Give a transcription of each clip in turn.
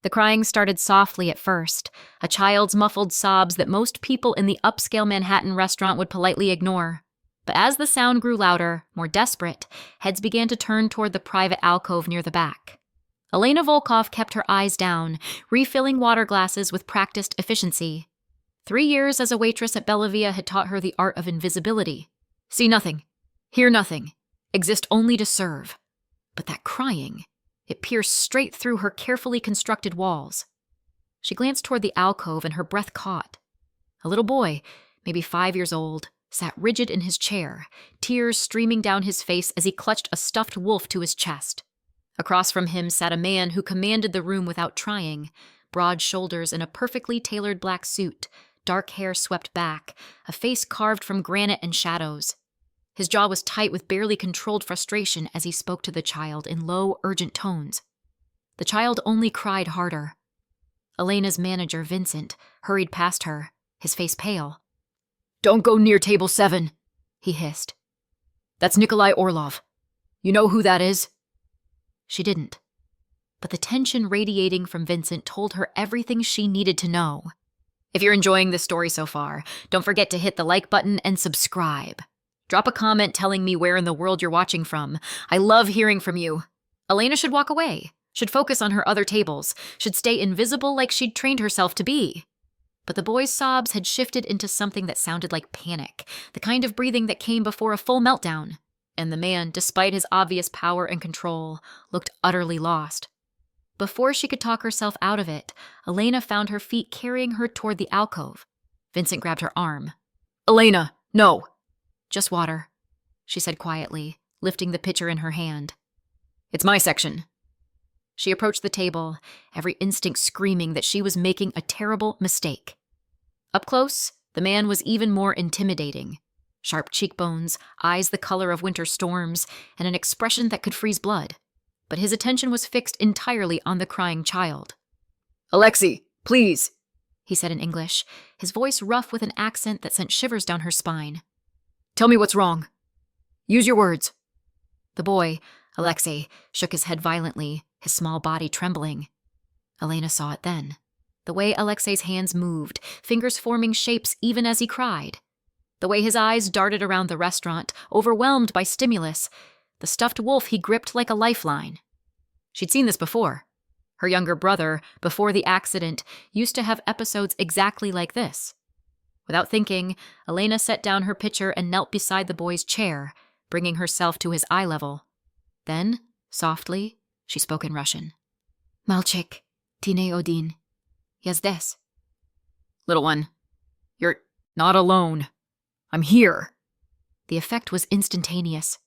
The crying started softly at first, a child's muffled sobs that most people in the upscale Manhattan restaurant would politely ignore. But as the sound grew louder, more desperate, heads began to turn toward the private alcove near the back. Elena Volkov kept her eyes down, refilling water glasses with practiced efficiency. 3 years as a waitress at Bellavia had taught her the art of invisibility. See nothing, hear nothing, exist only to serve. But that crying, it pierced straight through her carefully constructed walls. She glanced toward the alcove and her breath caught. A little boy, maybe 5 years old, sat rigid in his chair, tears streaming down his face as he clutched a stuffed wolf to his chest. Across from him sat a man who commanded the room without trying, broad shoulders in a perfectly tailored black suit, dark hair swept back, a face carved from granite and shadows. His jaw was tight with barely controlled frustration as he spoke to the child in low, urgent tones. The child only cried harder. Elena's manager, Vincent, hurried past her, his face pale. "Don't go near table 7, he hissed. "That's Nikolai Orlov. You know who that is?" She didn't. But the tension radiating from Vincent told her everything she needed to know. If you're enjoying this story so far, don't forget to hit the like button and subscribe. Drop a comment telling me where in the world you're watching from. I love hearing from you. Elena should walk away, should focus on her other tables, should stay invisible like she'd trained herself to be. But the boy's sobs had shifted into something that sounded like panic, the kind of breathing that came before a full meltdown. And the man, despite his obvious power and control, looked utterly lost. Before she could talk herself out of it, Elena found her feet carrying her toward the alcove. Vincent grabbed her arm. "Elena, no!" "Just water," she said quietly, lifting the pitcher in her hand. "It's my section." She approached the table, every instinct screaming that she was making a terrible mistake. Up close, the man was even more intimidating. Sharp cheekbones, eyes the color of winter storms, and an expression that could freeze blood. But his attention was fixed entirely on the crying child. "Alexei, please," he said in English, his voice rough with an accent that sent shivers down her spine. "Tell me what's wrong. Use your words." The boy, Alexei, shook his head violently, his small body trembling. Elena saw it then. The way Alexei's hands moved, fingers forming shapes even as he cried. The way his eyes darted around the restaurant, overwhelmed by stimulus, the stuffed wolf he gripped like a lifeline. She'd seen this before. Her younger brother, before the accident, used to have episodes exactly like this. Without thinking, Elena set down her pitcher and knelt beside the boy's chair, bringing herself to his eye level. Then, softly, she spoke in Russian. "Malchik, tine odin. Yazdes." "Little one, you're not alone. I'm here." The effect was instantaneous.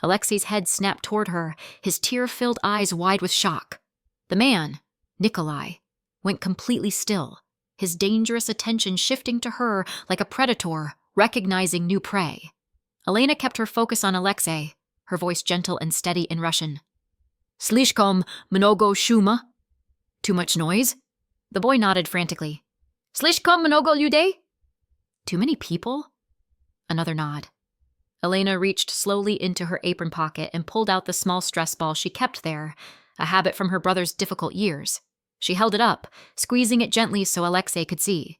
Alexei's head snapped toward her, his tear-filled eyes wide with shock. The man, Nikolai, went completely still, his dangerous attention shifting to her like a predator, recognizing new prey. Elena kept her focus on Alexei, her voice gentle and steady in Russian. "Slishkom mnogo shuma?" "Too much noise?" The boy nodded frantically. "Slishkom mnogo людей?" "Too many people?" Another nod. Elena reached slowly into her apron pocket and pulled out the small stress ball she kept there, a habit from her brother's difficult years. She held it up, squeezing it gently so Alexei could see.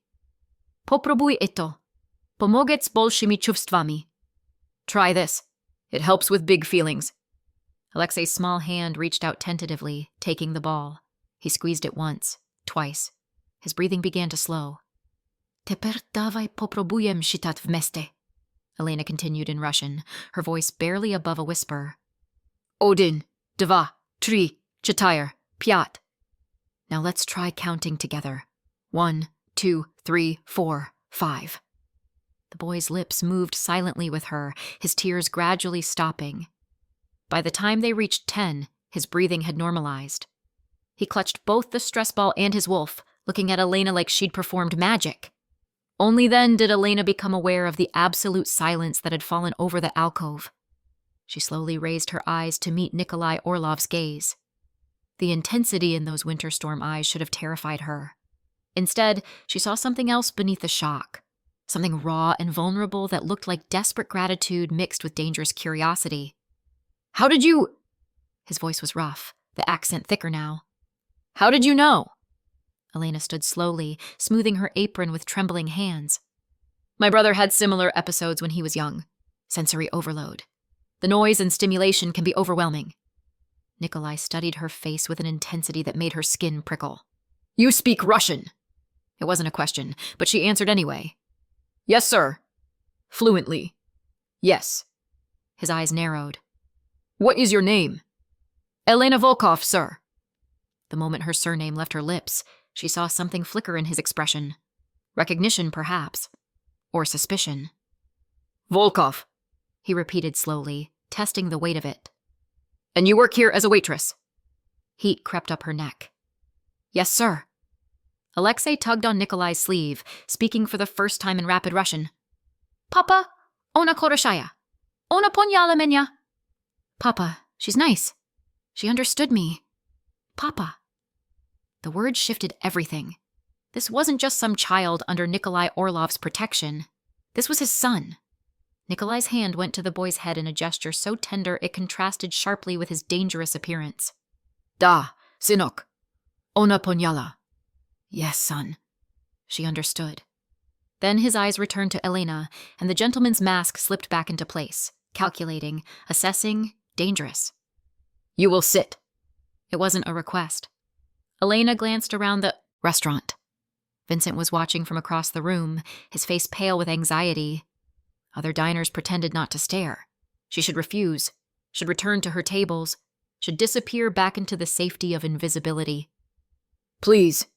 "Popróbuj ito. Pomogę z bolszymi чувствами." "Try this. It helps with big feelings." Alexei's small hand reached out tentatively, taking the ball. He squeezed it once, twice. His breathing began to slow. "Teper dawaj popróbujem считать вместе," Elena continued in Russian, her voice barely above a whisper. "Один, два, три, четыре, пять." "Now let's try counting together. 1, 2, 3, 4, 5. The boy's lips moved silently with her, his tears gradually stopping. By the time they reached 10, his breathing had normalized. He clutched both the stress ball and his wolf, looking at Elena like she'd performed magic. Only then did Elena become aware of the absolute silence that had fallen over the alcove. She slowly raised her eyes to meet Nikolai Orlov's gaze. The intensity in those winter storm eyes should have terrified her. Instead, she saw something else beneath the shock. Something raw and vulnerable that looked like desperate gratitude mixed with dangerous curiosity. "How did you—" His voice was rough, the accent thicker now. How did you know? Elena stood slowly, smoothing her apron with trembling hands. My brother had similar episodes when he was young. Sensory overload. The noise and stimulation can be overwhelming. Nikolai studied her face with an intensity that made her skin prickle. You speak Russian. It wasn't a question, but she answered anyway. Yes, sir. Fluently. Yes. His eyes narrowed. What is your name? Elena Volkov, sir. The moment her surname left her lips, she saw something flicker in his expression. Recognition, perhaps. Or suspicion. Volkov, he repeated slowly, testing the weight of it. And you work here as a waitress? Heat crept up her neck. Yes, sir. Alexei tugged on Nikolai's sleeve, speaking for the first time in rapid Russian. Papa, ona koroshaya. Ona ponyala menya. Papa, she's nice. She understood me. Papa. The word shifted everything. This wasn't just some child under Nikolai Orlov's protection. This was his son. Nikolai's hand went to the boy's head in a gesture so tender it contrasted sharply with his dangerous appearance. Da, synok. Ona ponyala. Yes, son. She understood. Then his eyes returned to Elena, and the gentleman's mask slipped back into place, calculating, assessing, dangerous. You will sit. It wasn't a request. Elena glanced around the restaurant. Vincent was watching from across the room, his face pale with anxiety. Other diners pretended not to stare. She should refuse, should return to her tables, should disappear back into the safety of invisibility. Please,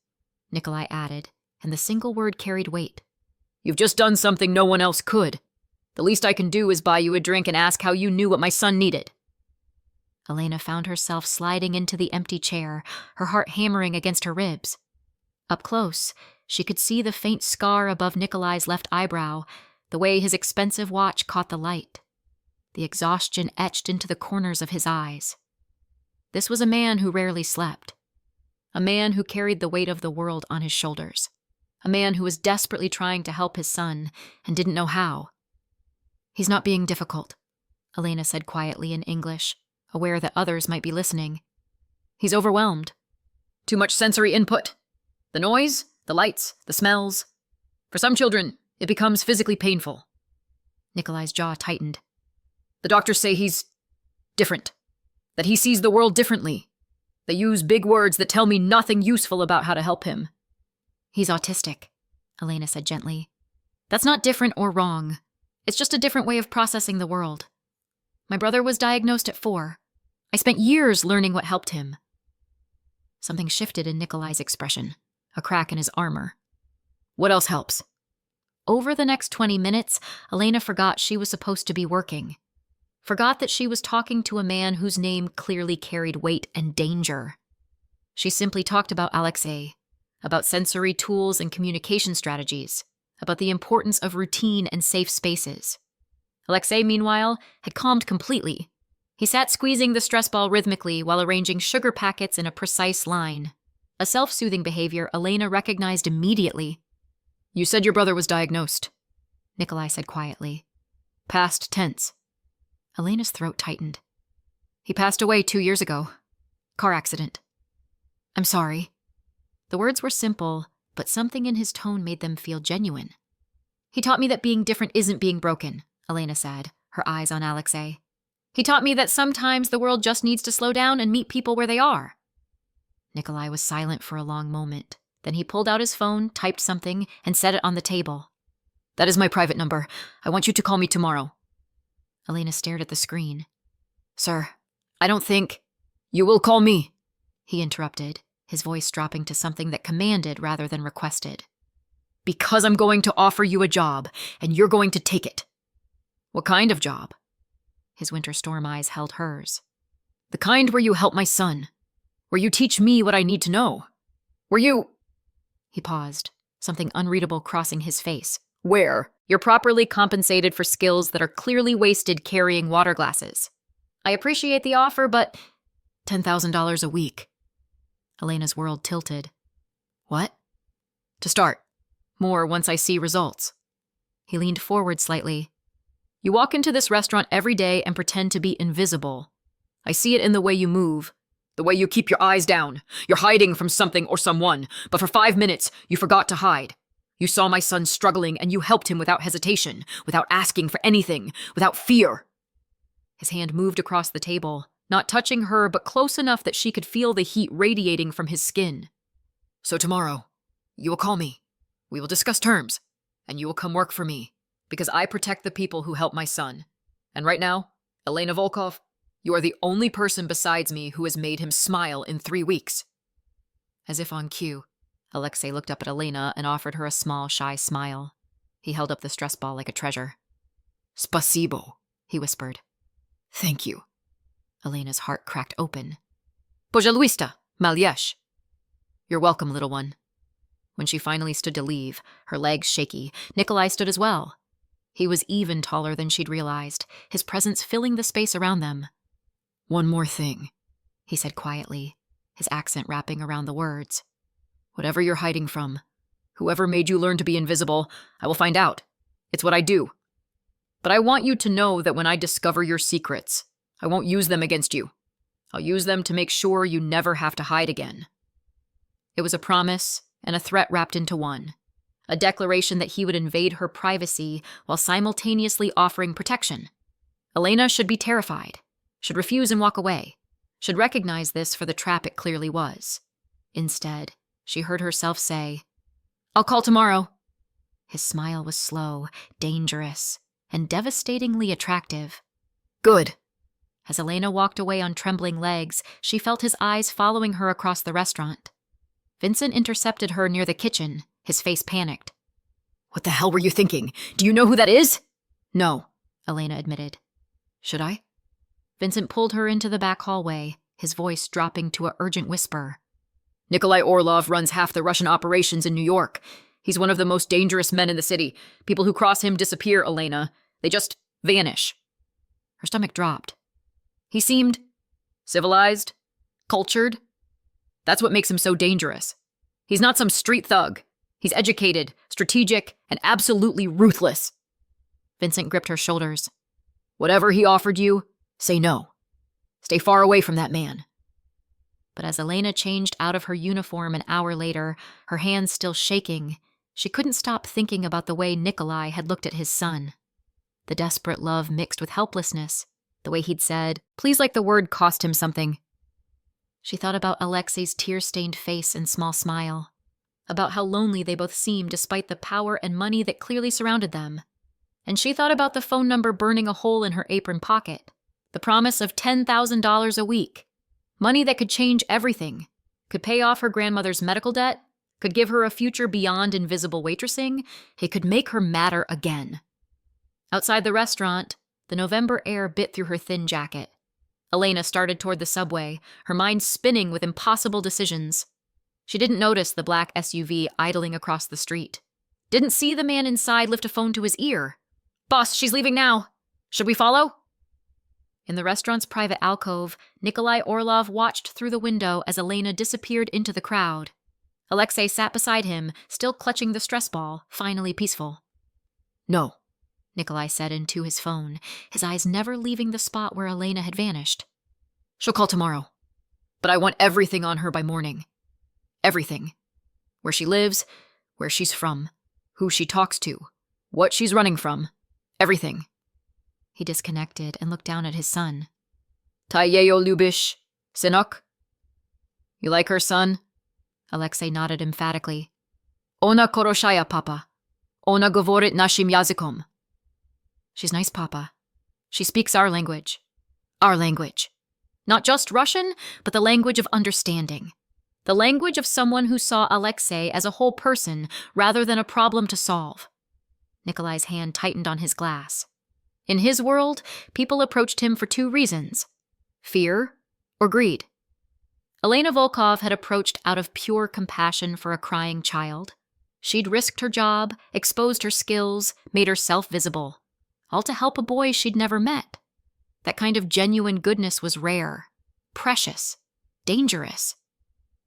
Nikolai added, and the single word carried weight. You've just done something no one else could. The least I can do is buy you a drink and ask how you knew what my son needed. Elena found herself sliding into the empty chair, her heart hammering against her ribs. Up close, she could see the faint scar above Nikolai's left eyebrow, the way his expensive watch caught the light. The exhaustion etched into the corners of his eyes. This was a man who rarely slept. A man who carried the weight of the world on his shoulders. A man who was desperately trying to help his son and didn't know how. He's not being difficult, Elena said quietly in English, aware that others might be listening. He's overwhelmed. Too much sensory input. The noise, the lights, the smells. For some children, it becomes physically painful. Nikolai's jaw tightened. The doctors say he's different. That he sees the world differently. They use big words that tell me nothing useful about how to help him. He's autistic, Elena said gently. That's not different or wrong. It's just a different way of processing the world. My brother was diagnosed at 4. I spent years learning what helped him. Something shifted in Nikolai's expression, a crack in his armor. What else helps? Over the next 20 minutes, Elena forgot she was supposed to be working. Forgot that she was talking to a man whose name clearly carried weight and danger. She simply talked about Alexei, about sensory tools and communication strategies, about the importance of routine and safe spaces. Alexei, meanwhile, had calmed completely. He sat squeezing the stress ball rhythmically while arranging sugar packets in a precise line. A self-soothing behavior Elena recognized immediately. You said your brother was diagnosed, Nikolai said quietly. Past tense. Elena's throat tightened. He passed away 2 years ago. Car accident. I'm sorry. The words were simple, but something in his tone made them feel genuine. He taught me that being different isn't being broken, Elena said, her eyes on Alexei. He taught me that sometimes the world just needs to slow down and meet people where they are. Nikolai was silent for a long moment. Then he pulled out his phone, typed something, and set it on the table. That is my private number. I want you to call me tomorrow. Elena stared at the screen. Sir, I don't think... You will call me, he interrupted, his voice dropping to something that commanded rather than requested. Because I'm going to offer you a job, and you're going to take it. What kind of job? His winter storm eyes held hers. The kind where you help my son. Where you teach me what I need to know. Where you... He paused, something unreadable crossing his face. Where you're properly compensated for skills that are clearly wasted carrying water glasses. I appreciate the offer, but $10,000 a week. Elena's world tilted. What? To start. More once I see results. He leaned forward slightly. You walk into this restaurant every day and pretend to be invisible. I see it in the way you move, The way you keep your eyes down. You're hiding from something or someone, but for 5 minutes, you forgot to hide. You saw my son struggling, and you helped him without hesitation, without asking for anything, without fear." His hand moved across the table, not touching her, but close enough that she could feel the heat radiating from his skin. "So tomorrow, you will call me. We will discuss terms, and you will come work for me, because I protect the people who help my son. And right now, Elena Volkov, you are the only person besides me who has made him smile in 3 weeks." As if on cue, Alexei looked up at Elena and offered her a small, shy smile. He held up the stress ball like a treasure. "Spasibo," he whispered. "Thank you." Elena's heart cracked open. "Pojaluista, malyesh." "You're welcome, little one." When she finally stood to leave, her legs shaky, Nikolai stood as well. He was even taller than she'd realized, his presence filling the space around them. "One more thing," he said quietly, his accent wrapping around the words. "Whatever you're hiding from, whoever made you learn to be invisible, I will find out. It's what I do. But I want you to know that when I discover your secrets, I won't use them against you. I'll use them to make sure you never have to hide again." It was a promise and a threat wrapped into one. A declaration that he would invade her privacy while simultaneously offering protection. Elena should be terrified, should refuse and walk away, should recognize this for the trap it clearly was. Instead, she heard herself say, "I'll call tomorrow." His smile was slow, dangerous, and devastatingly attractive. "Good." As Elena walked away on trembling legs, she felt his eyes following her across the restaurant. Vincent intercepted her near the kitchen, his face panicked. "What the hell were you thinking? Do you know who that is?" "No," Elena admitted. "Should I?" Vincent pulled her into the back hallway, his voice dropping to an urgent whisper. "Nikolai Orlov runs half the Russian operations in New York. He's one of the most dangerous men in the city. People who cross him disappear, Elena. They just vanish." Her stomach dropped. He seemed civilized, cultured. That's what makes him so dangerous. He's not some street thug. He's educated, strategic, and absolutely ruthless. Vincent gripped her shoulders. "Whatever he offered you, say no. Stay far away from that man." But as Elena changed out of her uniform an hour later, her hands still shaking, she couldn't stop thinking about the way Nikolai had looked at his son. The desperate love mixed with helplessness, the way he'd said, "Please," like the word cost him something. She thought about Alexei's tear-stained face and small smile, about how lonely they both seemed despite the power and money that clearly surrounded them. And she thought about the phone number burning a hole in her apron pocket, the promise of $10,000 a week, money that could change everything, could pay off her grandmother's medical debt, could give her a future beyond invisible waitressing, it could make her matter again. Outside the restaurant, the November air bit through her thin jacket. Elena started toward the subway, her mind spinning with impossible decisions. She didn't notice the black SUV idling across the street. Didn't see the man inside lift a phone to his ear. "Boss, she's leaving now. Should we follow?" In the restaurant's private alcove, Nikolai Orlov watched through the window as Elena disappeared into the crowd. Alexei sat beside him, still clutching the stress ball, finally peaceful. "No," Nikolai said into his phone, his eyes never leaving the spot where Elena had vanished. "She'll call tomorrow. But I want everything on her by morning. Everything. Where she lives, where she's from, who she talks to, what she's running from. Everything." He disconnected and looked down at his son. "Tayeyo lubish, synok?" "You like her, son?" Alexei nodded emphatically. "Ona koroshaya, papa. Ona govorit nashim yazikom." "She's nice, Papa. She speaks our language. Our language. Not just Russian, but the language of understanding. The language of someone who saw Alexei as a whole person rather than a problem to solve." Nikolai's hand tightened on his glass. In his world, people approached him for 2 reasons: fear or greed. Elena Volkov had approached out of pure compassion for a crying child. She'd risked her job, exposed her skills, made herself visible, all to help a boy she'd never met. That kind of genuine goodness was rare, precious, dangerous.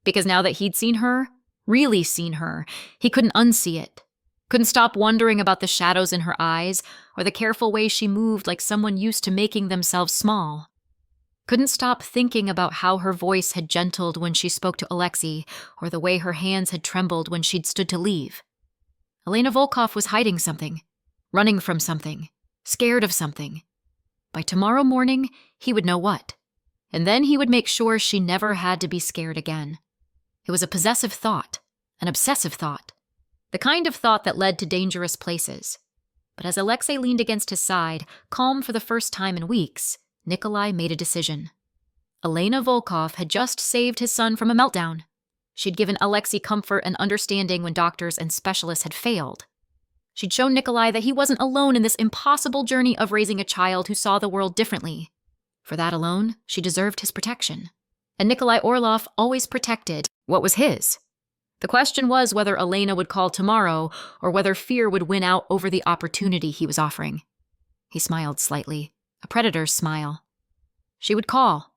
Because now that he'd seen her, really seen her, he couldn't unsee it. Couldn't stop wondering about the shadows in her eyes or the careful way she moved like someone used to making themselves small. Couldn't stop thinking about how her voice had gentled when she spoke to Alexei, or the way her hands had trembled when she'd stood to leave. Elena Volkov was hiding something, running from something, scared of something. By tomorrow morning, he would know what. And then he would make sure she never had to be scared again. It was a possessive thought, an obsessive thought, the kind of thought that led to dangerous places. But as Alexei leaned against his side, calm for the first time in weeks, Nikolai made a decision. Elena Volkov had just saved his son from a meltdown. She'd given Alexei comfort and understanding when doctors and specialists had failed. She'd shown Nikolai that he wasn't alone in this impossible journey of raising a child who saw the world differently. For that alone, she deserved his protection. And Nikolai Orlov always protected what was his. The question was whether Elena would call tomorrow or whether fear would win out over the opportunity he was offering. He smiled slightly, a predator's smile. She would call.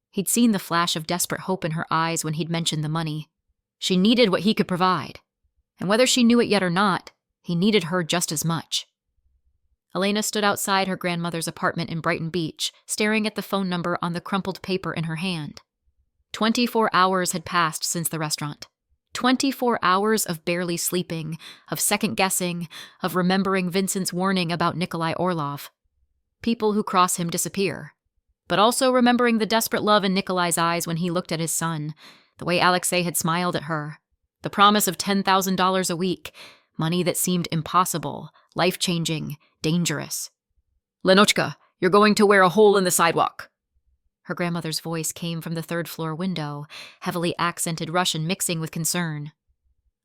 He'd seen the flash of desperate hope in her eyes when he'd mentioned the money. She needed what he could provide. And whether she knew it yet or not, he needed her just as much. Elena stood outside her grandmother's apartment in Brighton Beach, staring at the phone number on the crumpled paper in her hand. 24 hours had passed since the restaurant. 24 hours of barely sleeping, of second-guessing, of remembering Vincent's warning about Nikolai Orlov. People who cross him disappear. But also remembering the desperate love in Nikolai's eyes when he looked at his son, the way Alexei had smiled at her, the promise of $10,000 a week, money that seemed impossible, life-changing, dangerous. Lenochka, you're going to wear a hole in the sidewalk. Her grandmother's voice came from the third-floor window, heavily accented Russian mixing with concern.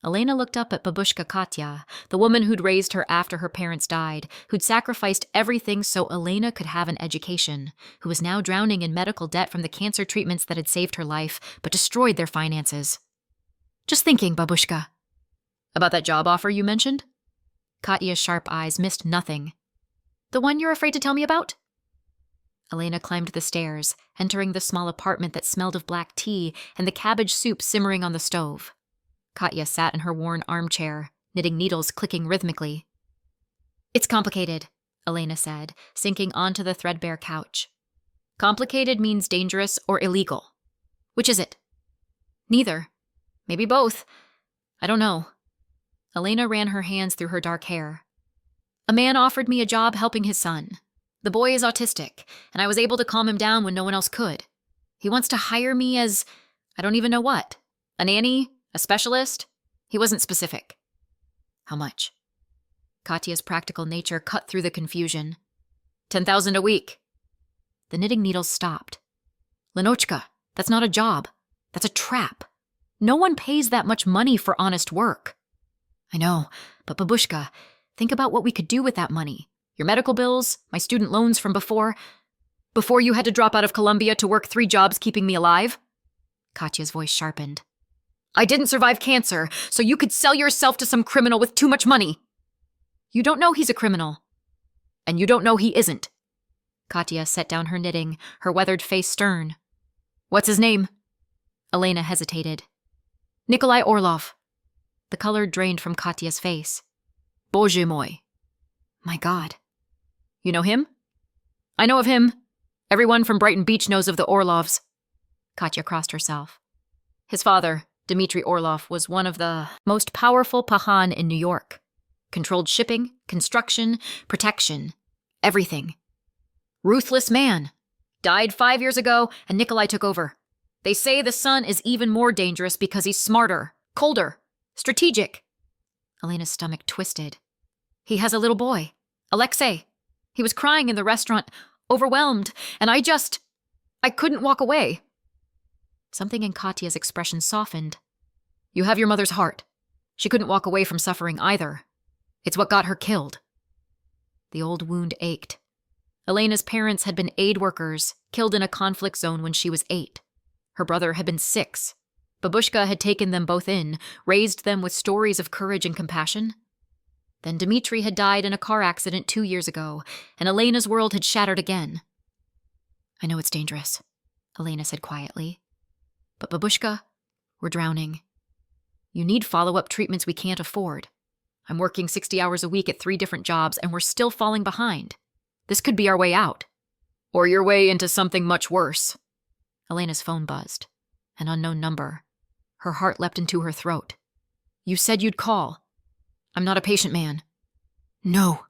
Elena looked up at babushka Katya, the woman who'd raised her after her parents died, who'd sacrificed everything so Elena could have an education, who was now drowning in medical debt from the cancer treatments that had saved her life, but destroyed their finances. Just thinking, babushka. About that job offer you mentioned? Katya's sharp eyes missed nothing. The one you're afraid to tell me about? Elena climbed the stairs, entering the small apartment that smelled of black tea and the cabbage soup simmering on the stove. Katya sat in her worn armchair, knitting needles clicking rhythmically. It's complicated, Elena said, sinking onto the threadbare couch. Complicated means dangerous or illegal. Which is it? Neither. Maybe both. I don't know. Elena ran her hands through her dark hair. A man offered me a job helping his son. The boy is autistic, and I was able to calm him down when no one else could. He wants to hire me as, I don't even know what. A nanny? A specialist? He wasn't specific. How much? Katya's practical nature cut through the confusion. 10,000 a week. The knitting needles stopped. Lenochka, that's not a job. That's a trap. No one pays that much money for honest work. I know, but babushka, think about what we could do with that money. Your medical bills, my student loans from before you had to drop out of Columbia to work 3 jobs keeping me alive? Katya's voice sharpened. I didn't survive cancer, so you could sell yourself to some criminal with too much money. You don't know he's a criminal. And you don't know he isn't. Katya set down her knitting, her weathered face stern. What's his name? Elena hesitated. Nikolai Orlov. The color drained from Katya's face. Bože moi. My God. You know him? I know of him. Everyone from Brighton Beach knows of the Orlovs. Katya crossed herself. His father, Dmitry Orlov, was one of the most powerful pahan in New York. Controlled shipping, construction, protection, everything. Ruthless man. Died 5 years ago, and Nikolai took over. They say the son is even more dangerous because he's smarter, colder, strategic. Elena's stomach twisted. He has a little boy, Alexei. He was crying in the restaurant, overwhelmed, and I couldn't walk away. Something in Katya's expression softened. You have your mother's heart. She couldn't walk away from suffering either. It's what got her killed. The old wound ached. Elena's parents had been aid workers, killed in a conflict zone when she was 8. Her brother had been 6. Babushka had taken them both in, raised them with stories of courage and compassion. Then Dmitry had died in a car accident 2 years ago, and Elena's world had shattered again. I know it's dangerous, Elena said quietly. But babushka, we're drowning. You need follow-up treatments we can't afford. I'm working 60 hours a week at 3 different jobs, and we're still falling behind. This could be our way out. Or your way into something much worse. Elena's phone buzzed. An unknown number. Her heart leapt into her throat. You said you'd call. I'm not a patient man. No.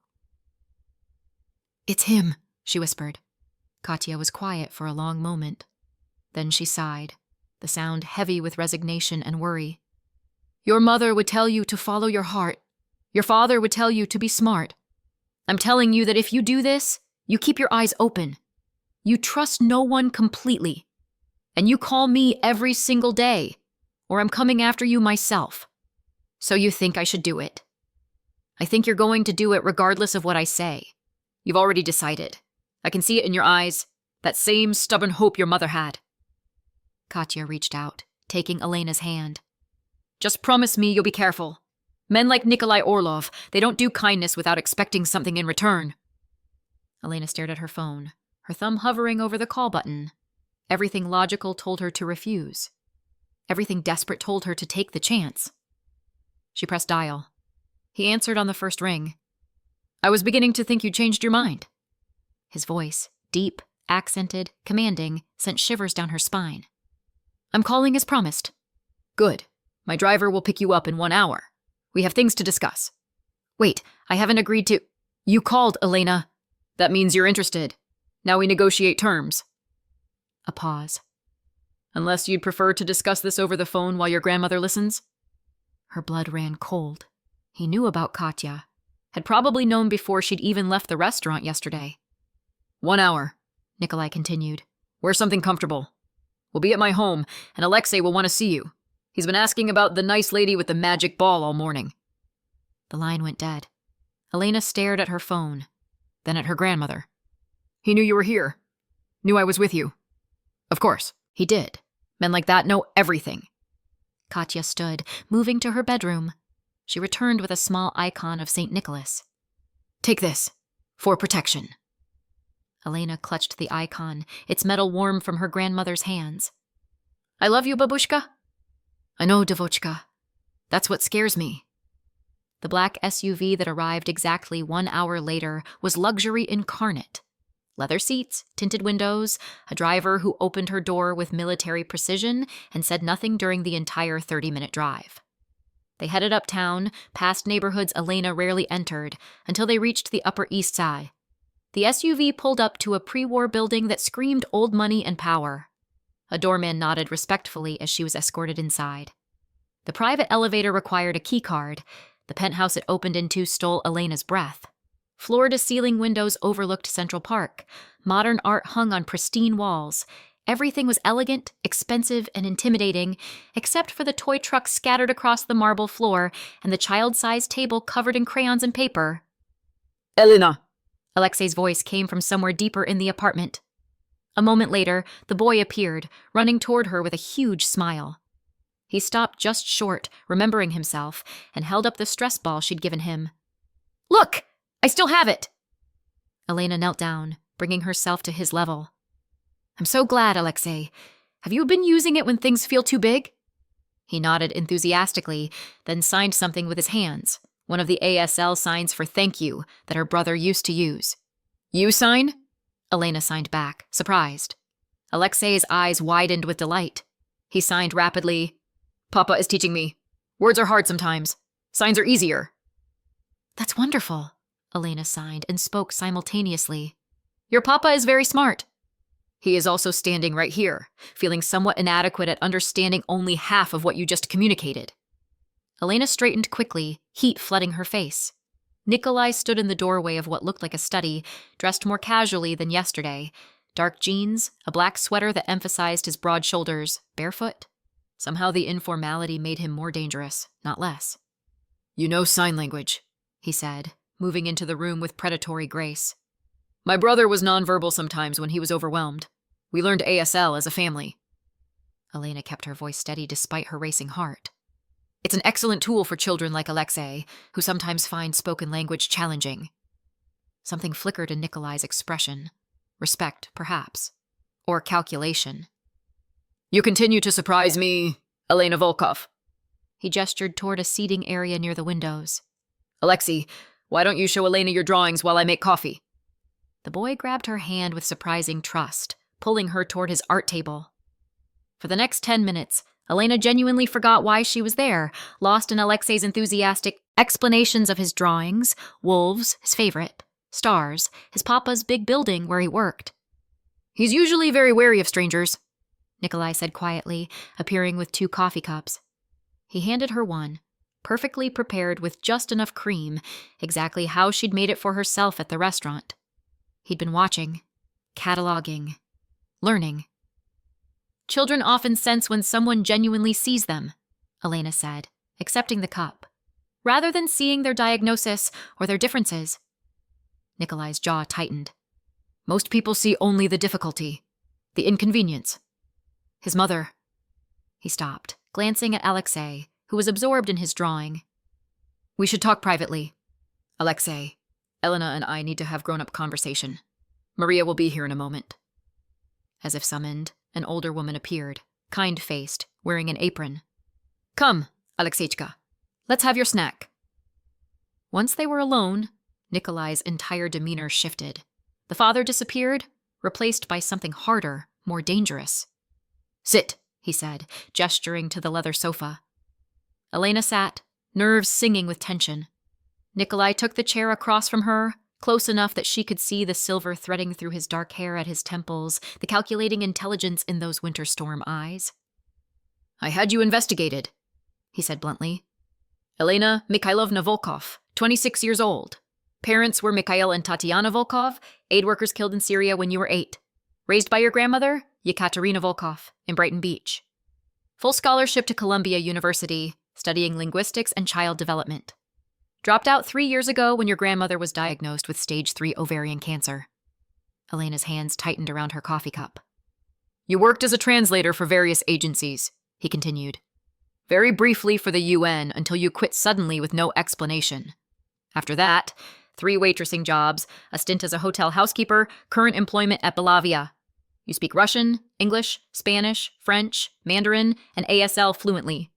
It's him, she whispered. Katya was quiet for a long moment. Then she sighed, the sound heavy with resignation and worry. Your mother would tell you to follow your heart. Your father would tell you to be smart. I'm telling you that if you do this, you keep your eyes open. You trust no one completely. And you call me every single day, or I'm coming after you myself. So you think I should do it. I think you're going to do it regardless of what I say. You've already decided. I can see it in your eyes, that same stubborn hope your mother had. Katya reached out, taking Elena's hand. Just promise me you'll be careful. Men like Nikolai Orlov, they don't do kindness without expecting something in return. Elena stared at her phone, her thumb hovering over the call button. Everything logical told her to refuse. Everything desperate told her to take the chance. She pressed dial. He answered on the first ring. I was beginning to think you changed your mind. His voice, deep, accented, commanding, sent shivers down her spine. I'm calling as promised. Good. My driver will pick you up in 1 hour. We have things to discuss. Wait, I haven't agreed to... You called, Elena. That means you're interested. Now we negotiate terms. A pause. Unless you'd prefer to discuss this over the phone while your grandmother listens? Her blood ran cold. He knew about Katya. Had probably known before she'd even left the restaurant yesterday. 1 hour, Nikolai continued. Wear something comfortable. We'll be at my home, and Alexei will want to see you. He's been asking about the nice lady with the magic ball all morning. The line went dead. Elena stared at her phone, then at her grandmother. He knew you were here. Knew I was with you. Of course, he did. Men like that know everything. Katya stood, moving to her bedroom. She returned with a small icon of St. Nicholas. Take this, for protection. Elena clutched the icon, its metal warm from her grandmother's hands. I love you, babushka. I know, Devochka. That's what scares me. The black SUV that arrived exactly 1 hour later was luxury incarnate. Leather seats, tinted windows, a driver who opened her door with military precision and said nothing during the entire 30-minute drive. They headed uptown, past neighborhoods Elena rarely entered, until they reached the Upper East Side. The SUV pulled up to a pre-war building that screamed old money and power. A doorman nodded respectfully as she was escorted inside. The private elevator required a keycard. The penthouse it opened into stole Elena's breath. Floor-to-ceiling windows overlooked Central Park. Modern art hung on pristine walls. Everything was elegant, expensive, and intimidating, except for the toy trucks scattered across the marble floor and the child-sized table covered in crayons and paper. Elena! Alexei's voice came from somewhere deeper in the apartment. A moment later, the boy appeared, running toward her with a huge smile. He stopped just short, remembering himself, and held up the stress ball she'd given him. Look! I still have it! Elena knelt down, bringing herself to his level. I'm so glad, Alexei. Have you been using it when things feel too big? He nodded enthusiastically, then signed something with his hands, one of the ASL signs for thank you that her brother used to use. You sign? Elena signed back, surprised. Alexei's eyes widened with delight. He signed rapidly. Papa is teaching me. Words are hard sometimes. Signs are easier. That's wonderful, Elena signed and spoke simultaneously. Your papa is very smart. He is also standing right here, feeling somewhat inadequate at understanding only half of what you just communicated. Elena straightened quickly, heat flooding her face. Nikolai stood in the doorway of what looked like a study, dressed more casually than yesterday. Dark jeans, a black sweater that emphasized his broad shoulders, barefoot. Somehow the informality made him more dangerous, not less. You know sign language, he said, moving into the room with predatory grace. My brother was nonverbal sometimes when he was overwhelmed. We learned ASL as a family. Elena kept her voice steady despite her racing heart. It's an excellent tool for children like Alexei, who sometimes find spoken language challenging. Something flickered in Nikolai's expression. Respect, perhaps. Or calculation. You continue to surprise me, Elena Volkov. He gestured toward a seating area near the windows. Alexei, why don't you show Elena your drawings while I make coffee? The boy grabbed her hand with surprising trust, pulling her toward his art table. For the next 10 minutes, Elena genuinely forgot why she was there, lost in Alexei's enthusiastic explanations of his drawings, wolves, his favorite, stars, his papa's big building where he worked. He's usually very wary of strangers, Nikolai said quietly, appearing with 2 coffee cups. He handed her one, perfectly prepared with just enough cream, exactly how she'd made it for herself at the restaurant. He'd been watching, cataloging, learning. Children often sense when someone genuinely sees them, Elena said, accepting the cup, rather than seeing their diagnosis or their differences. Nikolai's jaw tightened. Most people see only the difficulty, the inconvenience. His mother. He stopped, glancing at Alexei, who was absorbed in his drawing. We should talk privately. Alexei, Elena and I need to have grown-up conversation. Maria will be here in a moment. As if summoned, an older woman appeared, kind-faced, wearing an apron. Come, Alexeichka, let's have your snack. Once they were alone, Nikolai's entire demeanor shifted. The father disappeared, replaced by something harder, more dangerous. Sit, he said, gesturing to the leather sofa. Elena sat, nerves singing with tension. Nikolai took the chair across from her, close enough that she could see the silver threading through his dark hair at his temples, the calculating intelligence in those winter storm eyes. I had you investigated, he said bluntly. Elena Mikhailovna Volkov, 26 years old. Parents were Mikhail and Tatiana Volkov, aid workers killed in Syria when you were 8. Raised by your grandmother, Yekaterina Volkov, in Brighton Beach. Full scholarship to Columbia University, studying linguistics and child development. Dropped out 3 years ago when your grandmother was diagnosed with stage 3 ovarian cancer. Elena's hands tightened around her coffee cup. You worked as a translator for various agencies, he continued. Very briefly for the UN until you quit suddenly with no explanation. After that, 3 waitressing jobs, a stint as a hotel housekeeper, current employment at Bellavia. You speak Russian, English, Spanish, French, Mandarin, and ASL fluently.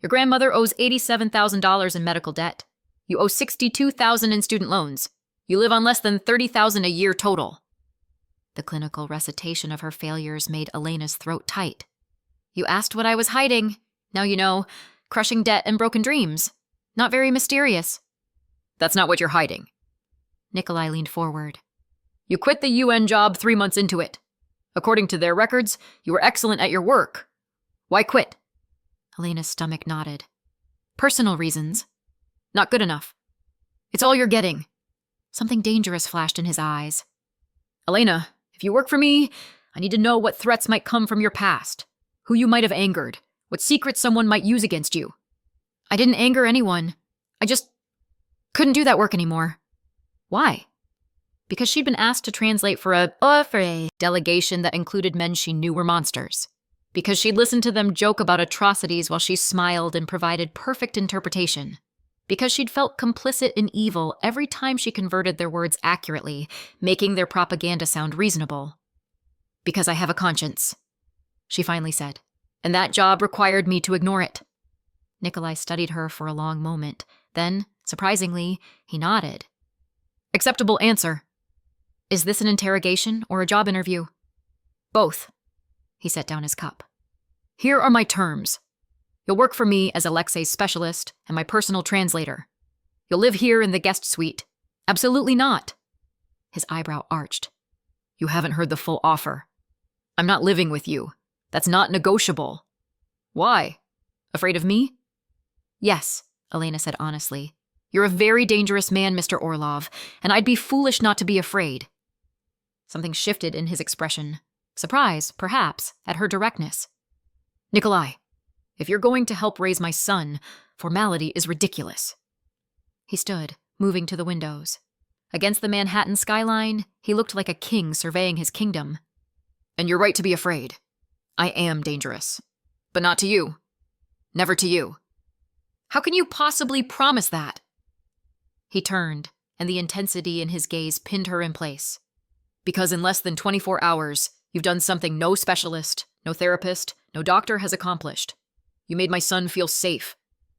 Your grandmother owes $87,000 in medical debt. You owe $62,000 in student loans. You live on less than $30,000 a year total. The clinical recitation of her failures made Elena's throat tight. You asked what I was hiding. Now you know, crushing debt and broken dreams. Not very mysterious. That's not what you're hiding. Nikolai leaned forward. You quit the UN job 3 months into it. According to their records, you were excellent at your work. Why quit? Elena's stomach nodded. Personal reasons. Not good enough. It's all you're getting. Something dangerous flashed in his eyes. Elena, if you work for me, I need to know what threats might come from your past. Who you might have angered. What secrets someone might use against you. I didn't anger anyone. I just couldn't do that work anymore. Why? Because she'd been asked to translate for a delegation that included men she knew were monsters. Because she'd listened to them joke about atrocities while she smiled and provided perfect interpretation. Because she'd felt complicit in evil every time she converted their words accurately, making their propaganda sound reasonable. Because I have a conscience, she finally said, and that job required me to ignore it. Nikolai studied her for a long moment. Then, surprisingly, he nodded. Acceptable answer. Is this an interrogation or a job interview? Both. He set down his cup. Here are my terms. You'll work for me as Alexei's specialist and my personal translator. You'll live here in the guest suite. Absolutely not. His eyebrow arched. You haven't heard the full offer. I'm not living with you. That's not negotiable. Why? Afraid of me? Yes, Elena said honestly. You're a very dangerous man, Mr. Orlov, and I'd be foolish not to be afraid. Something shifted in his expression. Surprise, perhaps, at her directness. Nikolai, if you're going to help raise my son, formality is ridiculous. He stood, moving to the windows. Against the Manhattan skyline, he looked like a king surveying his kingdom. And you're right to be afraid. I am dangerous. But not to you. Never to you. How can you possibly promise that? He turned, and the intensity in his gaze pinned her in place. Because in less than 24 hours, you've done something no specialist, no therapist, no doctor has accomplished. You made my son feel safe.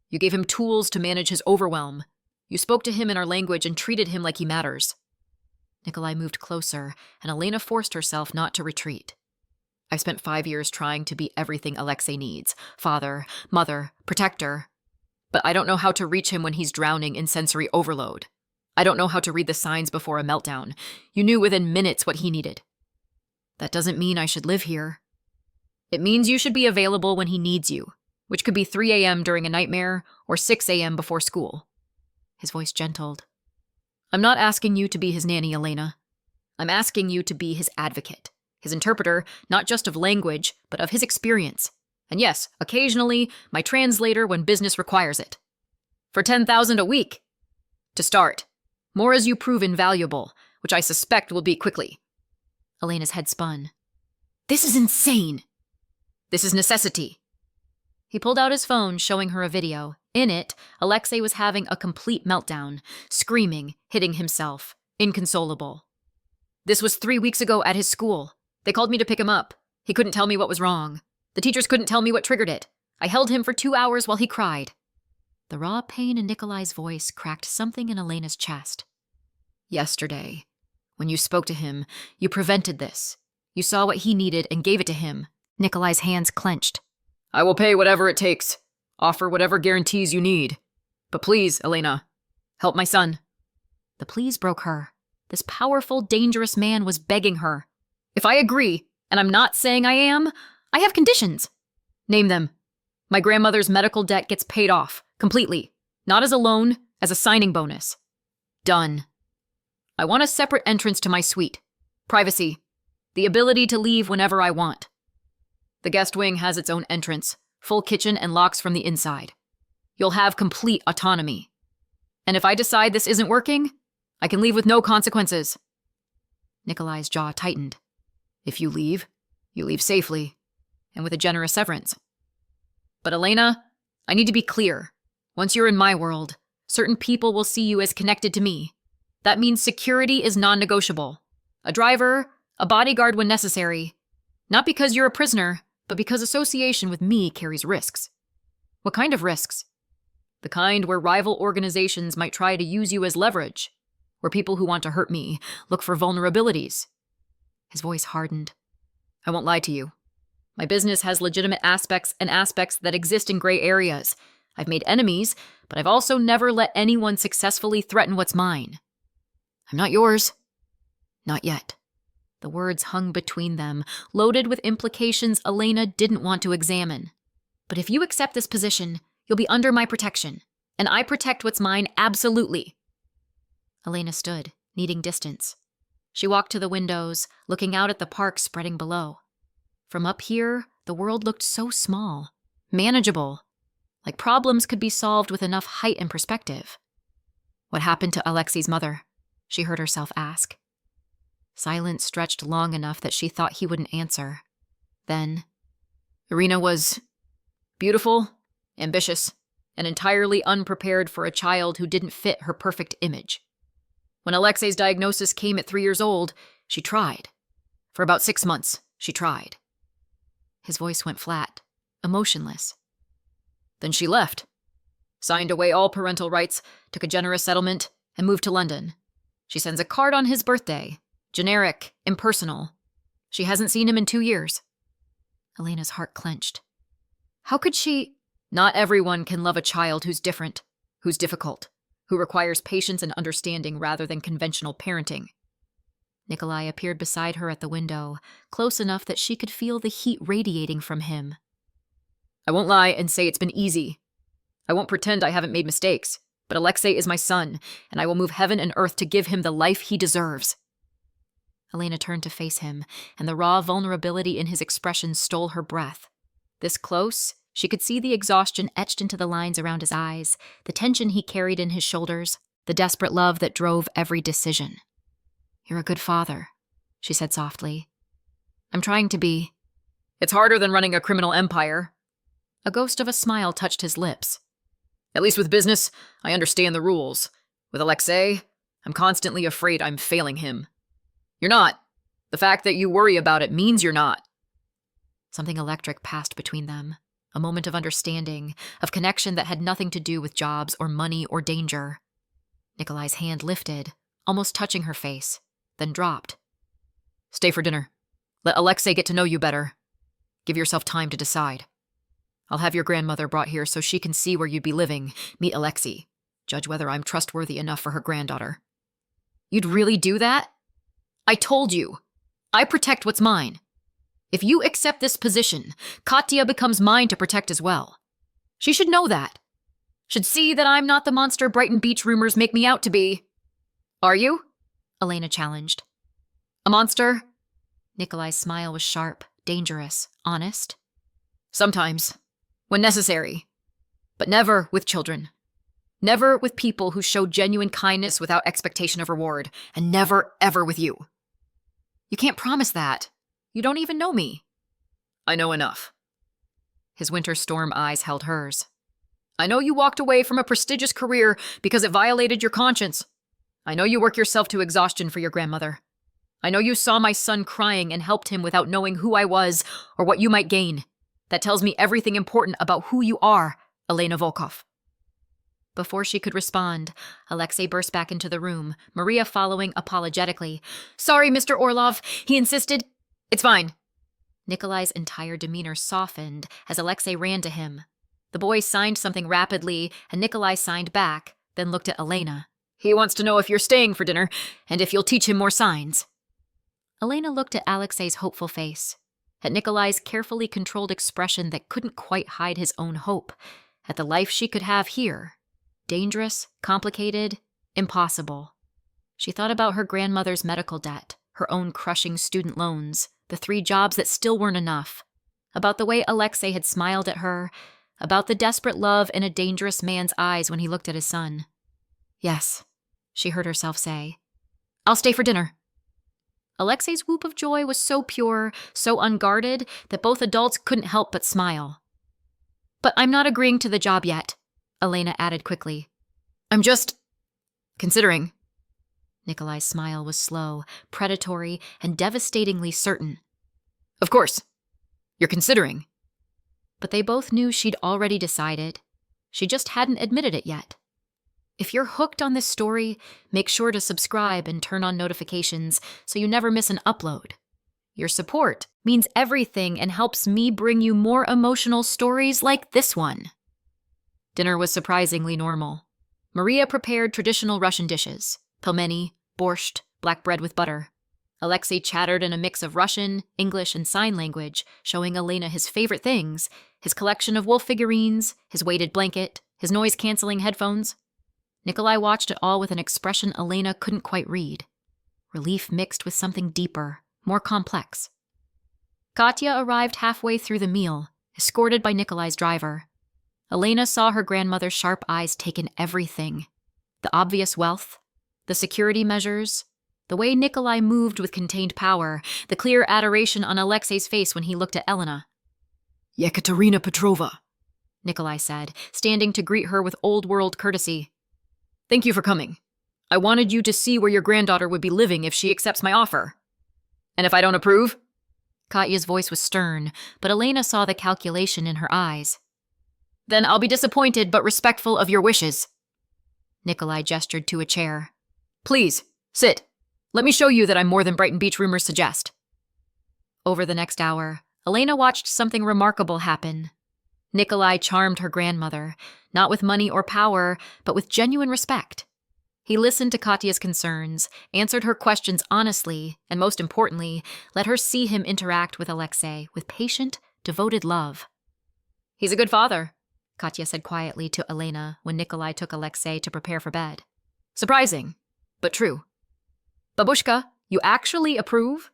You gave him tools to manage his overwhelm. You spoke to him in our language and treated him like he matters. Nikolai moved closer, and Elena forced herself not to retreat. I've spent 5 years trying to be everything Alexei needs. Father, mother, protector. But I don't know how to reach him when he's drowning in sensory overload. I don't know how to read the signs before a meltdown. You knew within minutes what he needed. That doesn't mean I should live here. It means you should be available when he needs you, which could be 3 a.m. during a nightmare or 6 a.m. before school. His voice gentled. I'm not asking you to be his nanny, Elena. I'm asking you to be his advocate, his interpreter, not just of language, but of his experience. And yes, occasionally, my translator when business requires it. For 10,000 a week. To start. More as you prove invaluable, which I suspect will be quickly. Elena's head spun. This is insane. This is necessity. He pulled out his phone, showing her a video. In it, Alexei was having a complete meltdown, screaming, hitting himself, inconsolable. This was 3 weeks ago at his school. They called me to pick him up. He couldn't tell me what was wrong. The teachers couldn't tell me what triggered it. I held him for 2 hours while he cried. The raw pain in Nikolai's voice cracked something in Elena's chest. Yesterday, when you spoke to him, you prevented this. You saw what he needed and gave it to him. Nikolai's hands clenched. I will pay whatever it takes. Offer whatever guarantees you need. But please, Elena, help my son. The pleas broke her. This powerful, dangerous man was begging her. If I agree, and I'm not saying I am, I have conditions. Name them. My grandmother's medical debt gets paid off, completely. Not as a loan, as a signing bonus. Done. I want a separate entrance to my suite. Privacy. The ability to leave whenever I want. The guest wing has its own entrance, full kitchen and locks from the inside. You'll have complete autonomy. And if I decide this isn't working, I can leave with no consequences. Nikolai's jaw tightened. If you leave safely, and with a generous severance. But Elena, I need to be clear. Once you're in my world, certain people will see you as connected to me. That means security is non-negotiable. A driver, a bodyguard when necessary. Not because you're a prisoner, but because association with me carries risks. What kind of risks? The kind where rival organizations might try to use you as leverage, where people who want to hurt me look for vulnerabilities. His voice hardened. I won't lie to you. My business has legitimate aspects and aspects that exist in gray areas. I've made enemies, but I've also never let anyone successfully threaten what's mine. I'm not yours. Not yet. The words hung between them, loaded with implications Elena didn't want to examine. But if you accept this position, you'll be under my protection, and I protect what's mine absolutely. Elena stood, needing distance. She walked to the windows, looking out at the park spreading below. From up here, the world looked so small, manageable, like problems could be solved with enough height and perspective. What happened to Alexei's mother? She heard herself ask. Silence stretched long enough that she thought he wouldn't answer. Then, Irina was beautiful, ambitious, and entirely unprepared for a child who didn't fit her perfect image. When Alexei's diagnosis came at 3 years old, she tried. For about 6 months, she tried. His voice went flat, emotionless. Then she left, signed away all parental rights, took a generous settlement, and moved to London. She sends a card on his birthday. Generic, impersonal. She hasn't seen him in 2 years. Elena's heart clenched. How could she? Not everyone can love a child who's different, who's difficult, who requires patience and understanding rather than conventional parenting. Nikolai appeared beside her at the window, close enough that she could feel the heat radiating from him. I won't lie and say it's been easy. I won't pretend I haven't made mistakes, but Alexei is my son, and I will move heaven and earth to give him the life he deserves. Elena turned to face him, and the raw vulnerability in his expression stole her breath. This close, she could see the exhaustion etched into the lines around his eyes, the tension he carried in his shoulders, the desperate love that drove every decision. You're a good father, she said softly. I'm trying to be. It's harder than running a criminal empire. A ghost of a smile touched his lips. At least with business, I understand the rules. With Alexei, I'm constantly afraid I'm failing him. You're not. The fact that you worry about it means you're not. Something electric passed between them. A moment of understanding, of connection that had nothing to do with jobs or money or danger. Nikolai's hand lifted, almost touching her face. then dropped. Stay for dinner. Let Alexei get to know you better. Give yourself time to decide. I'll have your grandmother brought here so she can see where you'd be living, meet Alexei, judge whether I'm trustworthy enough for her granddaughter. You'd really do that? I told you. I protect what's mine. If you accept this position, Katya becomes mine to protect as well. She should know that. Should see that I'm not the monster Brighton Beach rumors make me out to be. Are you? Elena challenged. A monster? Nikolai's smile was sharp, dangerous, honest. Sometimes. When necessary. But never with children. Never with people who show genuine kindness without expectation of reward. And never, ever with you. You can't promise that. You don't even know me. I know enough. His winter storm eyes held hers. I know you walked away from a prestigious career because it violated your conscience. I know you work yourself to exhaustion for your grandmother. I know you saw my son crying and helped him without knowing who I was or what you might gain. That tells me everything important about who you are, Elena Volkov. Before she could respond, Alexei burst back into the room, Maria following apologetically. Sorry, Mr. Orlov. He insisted. It's fine. Nikolai's entire demeanor softened as Alexei ran to him. The boy signed something rapidly, and Nikolai signed back, then looked at Elena. He wants to know if you're staying for dinner, and if you'll teach him more signs. Elena looked at Alexei's hopeful face, at Nikolai's carefully controlled expression that couldn't quite hide his own hope, at the life she could have here. Dangerous, complicated, impossible. She thought about her grandmother's medical debt, her own crushing student loans, the 3 jobs that still weren't enough, about the way Alexei had smiled at her, about the desperate love in a dangerous man's eyes when he looked at his son. Yes, she heard herself say. I'll stay for dinner. Alexei's whoop of joy was so pure, so unguarded, that both adults couldn't help but smile. But I'm not agreeing to the job yet, Elena added quickly. I'm just considering. Nikolai's smile was slow, predatory, and devastatingly certain. Of course. You're considering. But they both knew she'd already decided. She just hadn't admitted it yet. If you're hooked on this story, make sure to subscribe and turn on notifications so you never miss an upload. Your support means everything and helps me bring you more emotional stories like this one. Dinner was surprisingly normal. Maria prepared traditional Russian dishes, pelmeni, borscht, black bread with butter. Alexei chattered in a mix of Russian, English, and sign language, showing Elena his favorite things, his collection of wolf figurines, his weighted blanket, his noise-canceling headphones. Nikolai watched it all with an expression Elena couldn't quite read. Relief mixed with something deeper, more complex. Katya arrived halfway through the meal, escorted by Nikolai's driver. Elena saw her grandmother's sharp eyes take in everything. The obvious wealth, the security measures, the way Nikolai moved with contained power, the clear adoration on Alexei's face when he looked at Elena. Yekaterina Petrova, Nikolai said, standing to greet her with old-world courtesy. Thank you for coming. I wanted you to see where your granddaughter would be living if she accepts my offer. And if I don't approve? Katya's voice was stern, but Elena saw the calculation in her eyes. Then I'll be disappointed but respectful of your wishes. Nikolai gestured to a chair. Please, sit. Let me show you that I'm more than Brighton Beach rumors suggest. Over the next hour, Elena watched something remarkable happen. Nikolai charmed her grandmother, not with money or power, but with genuine respect. He listened to Katya's concerns, answered her questions honestly, and most importantly, let her see him interact with Alexei with patient, devoted love. He's a good father, Katya said quietly to Elena when Nikolai took Alexei to prepare for bed. Surprising, but true. Babushka, you actually approve?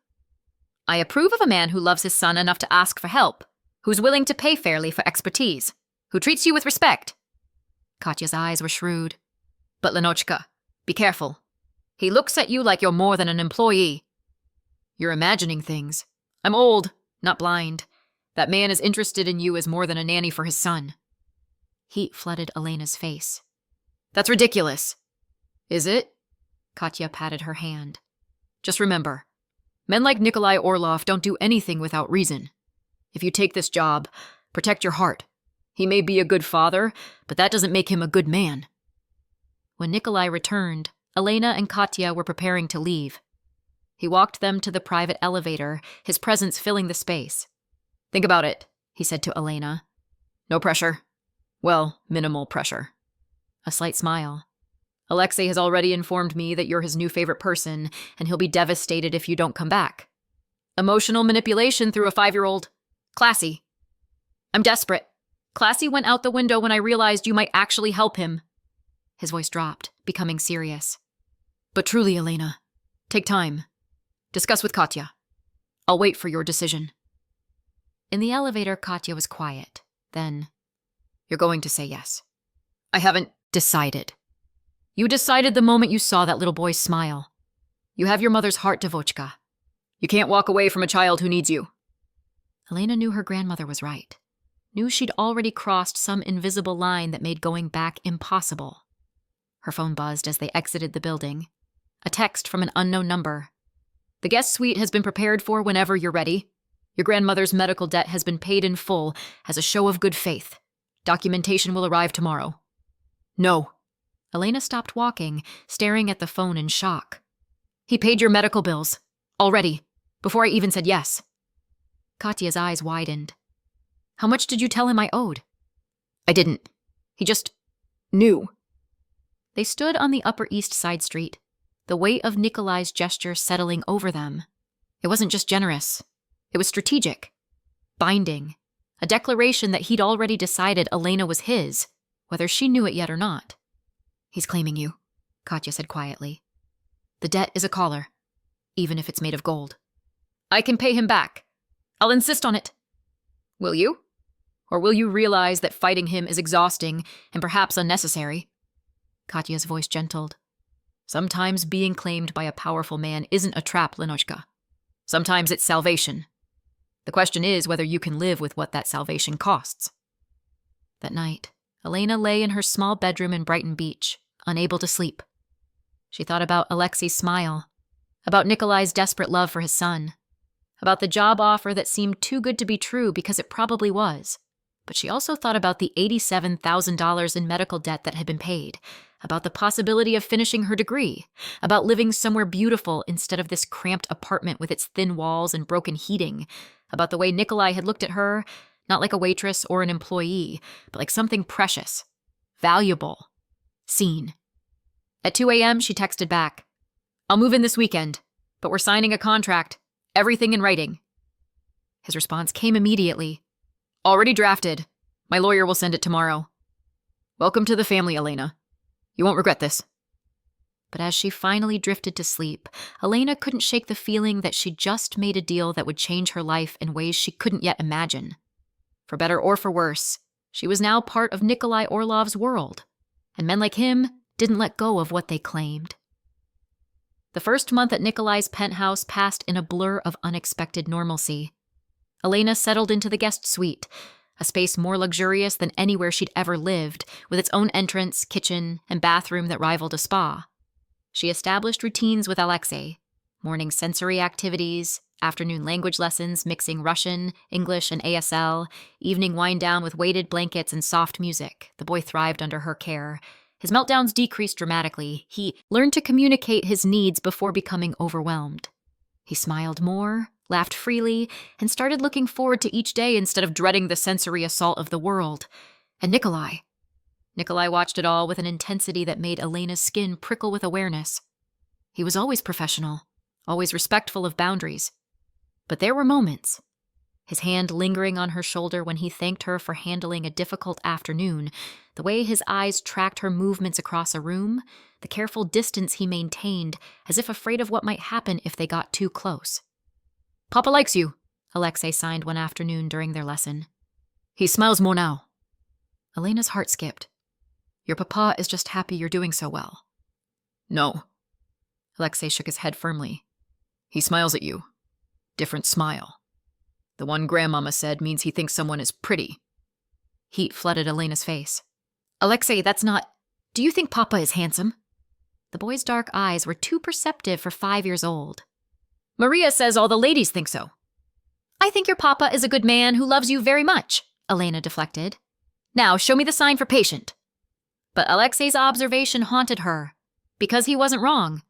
I approve of a man who loves his son enough to ask for help, who's willing to pay fairly for expertise, who treats you with respect. Katya's eyes were shrewd. But Lenochka, be careful. He looks at you like you're more than an employee. You're imagining things. I'm old, not blind. That man is interested in you as more than a nanny for his son. Heat flooded Elena's face. That's ridiculous. Is it? Katya patted her hand. Just remember, men like Nikolai Orlov don't do anything without reason. If you take this job, protect your heart. He may be a good father, but that doesn't make him a good man. When Nikolai returned, Elena and Katya were preparing to leave. He walked them to the private elevator, his presence filling the space. Think about it, he said to Elena. No pressure. Well, minimal pressure. A slight smile. Alexei has already informed me that you're his new favorite person, and he'll be devastated if you don't come back. Emotional manipulation through a 5-year-old. Classy. I'm desperate. Classy went out the window when I realized you might actually help him. His voice dropped, becoming serious. But truly, Elena, take time. Discuss with Katya. I'll wait for your decision. In the elevator, Katya was quiet. Then, you're going to say yes. I haven't decided. You decided the moment you saw that little boy's smile. You have your mother's heart, Devochka. You can't walk away from a child who needs you. Elena knew her grandmother was right. Knew she'd already crossed some invisible line that made going back impossible. Her phone buzzed as they exited the building. A text from an unknown number. The guest suite has been prepared for whenever you're ready. Your grandmother's medical debt has been paid in full as a show of good faith. Documentation will arrive tomorrow. No. Elena stopped walking, staring at the phone in shock. He paid your medical bills. Already. Before I even said yes. Katya's eyes widened. How much did you tell him I owed? I didn't. He just knew. They stood on the Upper East Side Street, the weight of Nikolai's gesture settling over them. It wasn't just generous. It was strategic. Binding. A declaration that he'd already decided Elena was his, whether she knew it yet or not. He's claiming you, Katya said quietly. The debt is a collar, even if it's made of gold. I can pay him back. I'll insist on it. Will you? Or will you realize that fighting him is exhausting and perhaps unnecessary? Katya's voice gentled. Sometimes being claimed by a powerful man isn't a trap, Lenochka. Sometimes it's salvation. The question is whether you can live with what that salvation costs. That night, Elena lay in her small bedroom in Brighton Beach, unable to sleep. She thought about Alexei's smile, about Nikolai's desperate love for his son, about the job offer that seemed too good to be true because it probably was. But she also thought about the $87,000 in medical debt that had been paid, about the possibility of finishing her degree, about living somewhere beautiful instead of this cramped apartment with its thin walls and broken heating, about the way Nikolai had looked at her, not like a waitress or an employee, but like something precious, valuable, seen. At 2 a.m., she texted back, I'll move in this weekend, but we're signing a contract, everything in writing. His response came immediately. Already drafted. My lawyer will send it tomorrow. Welcome to the family, Elena. You won't regret this. But as she finally drifted to sleep, Elena couldn't shake the feeling that she'd just made a deal that would change her life in ways she couldn't yet imagine. For better or for worse, she was now part of Nikolai Orlov's world, and men like him didn't let go of what they claimed. The first month at Nikolai's penthouse passed in a blur of unexpected normalcy. Elena settled into the guest suite, a space more luxurious than anywhere she'd ever lived, with its own entrance, kitchen, and bathroom that rivaled a spa. She established routines with Alexei, morning sensory activities, afternoon language lessons mixing Russian, English, and ASL, evening wind-down with weighted blankets and soft music. The boy thrived under her care. His meltdowns decreased dramatically. He learned to communicate his needs before becoming overwhelmed. He smiled more, laughed freely, and started looking forward to each day instead of dreading the sensory assault of the world. And Nikolai watched it all with an intensity that made Elena's skin prickle with awareness. He was always professional, always respectful of boundaries. But there were moments, his hand lingering on her shoulder when he thanked her for handling a difficult afternoon, the way his eyes tracked her movements across a room, the careful distance he maintained, as if afraid of what might happen if they got too close. Papa likes you, Alexei signed one afternoon during their lesson. He smiles more now. Elena's heart skipped. Your papa is just happy you're doing so well. No. Alexei shook his head firmly. He smiles at you. Different smile. The one grandmama said means he thinks someone is pretty. Heat flooded Elena's face. Alexei, that's not... Do you think Papa is handsome? The boy's dark eyes were too perceptive for 5 years old. Maria says all the ladies think so. I think your Papa is a good man who loves you very much, Elena deflected. Now, show me the sign for patient. But Alexei's observation haunted her, because he wasn't wrong.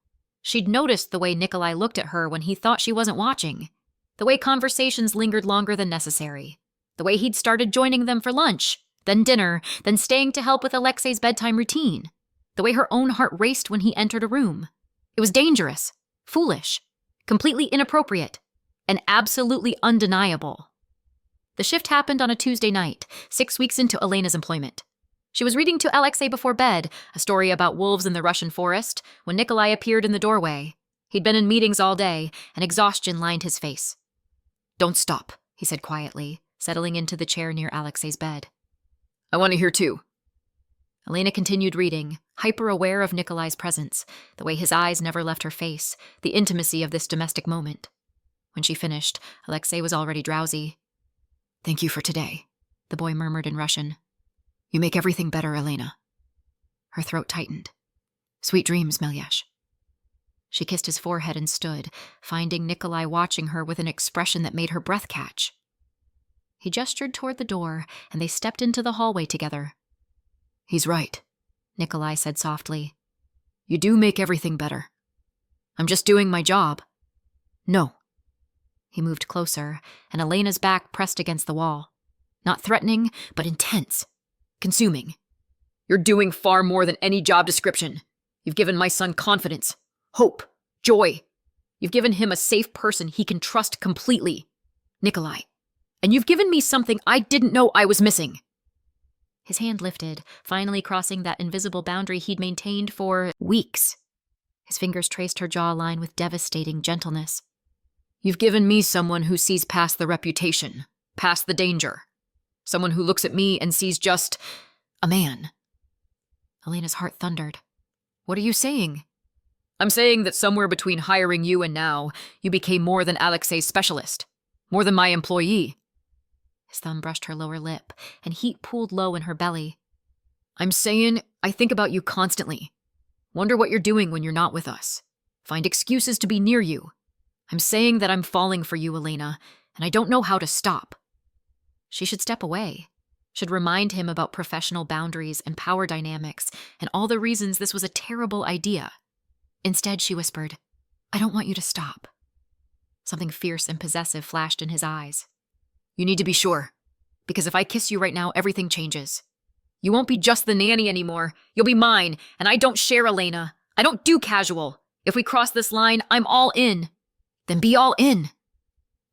She'd noticed the way Nikolai looked at her when he thought she wasn't watching, the way conversations lingered longer than necessary, the way he'd started joining them for lunch, then dinner, then staying to help with Alexei's bedtime routine, the way her own heart raced when he entered a room. It was dangerous, foolish, completely inappropriate, and absolutely undeniable. The shift happened on a Tuesday night, 6 weeks into Elena's employment. She was reading to Alexei before bed, a story about wolves in the Russian forest, when Nikolai appeared in the doorway. He'd been in meetings all day, and exhaustion lined his face. "Don't stop," he said quietly, settling into the chair near Alexei's bed. "I want to hear too." Elena continued reading, hyper-aware of Nikolai's presence, the way his eyes never left her face, the intimacy of this domestic moment. When she finished, Alexei was already drowsy. "Thank you for today," the boy murmured in Russian. "You make everything better, Elena." Her throat tightened. "Sweet dreams, Melyesh." She kissed his forehead and stood, finding Nikolai watching her with an expression that made her breath catch. He gestured toward the door, and they stepped into the hallway together. "He's right," Nikolai said softly. "You do make everything better. I'm just doing my job." "No." He moved closer, and Elena's back pressed against the wall. Not threatening, but intense. Consuming. "You're doing far more than any job description. You've given my son confidence, hope, joy. You've given him a safe person he can trust completely. Nikolai. And you've given me something I didn't know I was missing." His hand lifted, finally crossing that invisible boundary he'd maintained for weeks. His fingers traced her jawline with devastating gentleness. "You've given me someone who sees past the reputation, past the danger. Someone who looks at me and sees just a man." Elena's heart thundered. "What are you saying?" "I'm saying that somewhere between hiring you and now, you became more than Alexei's specialist, more than my employee." His thumb brushed her lower lip, and heat pooled low in her belly. "I'm saying I think about you constantly. Wonder what you're doing when you're not with us. Find excuses to be near you. I'm saying that I'm falling for you, Elena, and I don't know how to stop." She should step away, should remind him about professional boundaries and power dynamics and all the reasons this was a terrible idea. Instead, she whispered, "I don't want you to stop." Something fierce and possessive flashed in his eyes. "You need to be sure, because if I kiss you right now, everything changes. You won't be just the nanny anymore. You'll be mine, and I don't share, Elena. I don't do casual. If we cross this line, I'm all in." "Then be all in."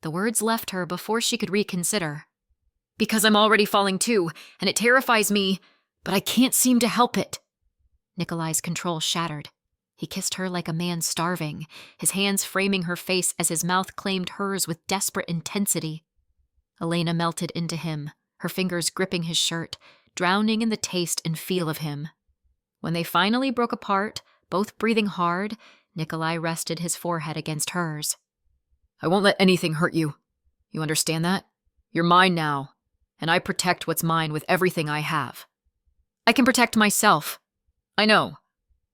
The words left her before she could reconsider. "Because I'm already falling too, and it terrifies me, but I can't seem to help it." Nikolai's control shattered. He kissed her like a man starving, his hands framing her face as his mouth claimed hers with desperate intensity. Elena melted into him, her fingers gripping his shirt, drowning in the taste and feel of him. When they finally broke apart, both breathing hard, Nikolai rested his forehead against hers. "I won't let anything hurt you. You understand that? You're mine now, and I protect what's mine with everything I have. I can protect myself. I know,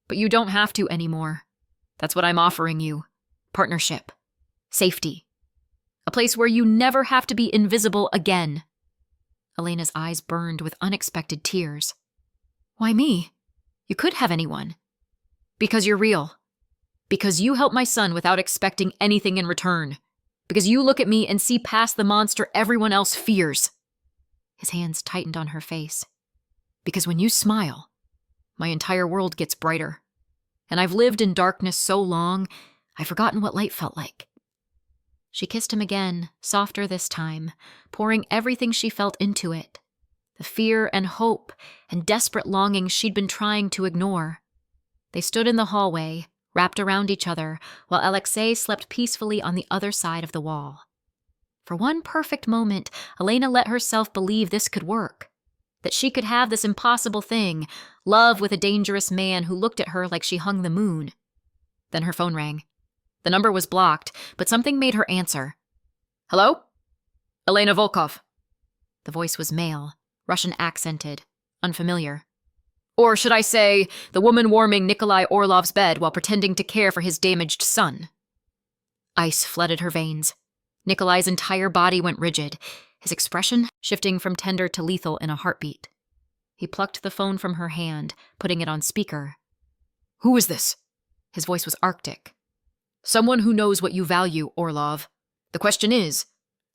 but you don't have to anymore. That's what I'm offering you. Partnership. Safety. A place where you never have to be invisible again." Elena's eyes burned with unexpected tears. "Why me? You could have anyone." "Because you're real. Because you help my son without expecting anything in return. Because you look at me and see past the monster everyone else fears." His hands tightened on her face. "Because when you smile, my entire world gets brighter. And I've lived in darkness so long, I've forgotten what light felt like." She kissed him again, softer this time, pouring everything she felt into it. The fear and hope and desperate longing she'd been trying to ignore. They stood in the hallway, wrapped around each other, while Alexei slept peacefully on the other side of the wall. For one perfect moment, Elena let herself believe this could work, that she could have this impossible thing, love with a dangerous man who looked at her like she hung the moon. Then her phone rang. The number was blocked, but something made her answer. "Hello? Elena Volkov." The voice was male, Russian accented, unfamiliar. Or should I say, the woman warming Nikolai Orlov's bed while pretending to care for his damaged son. Ice flooded her veins. Nikolai's entire body went rigid, his expression shifting from tender to lethal in a heartbeat. He plucked the phone from her hand, putting it on speaker. "Who is this?" His voice was arctic. Someone who knows what you value, Orlov. The question is,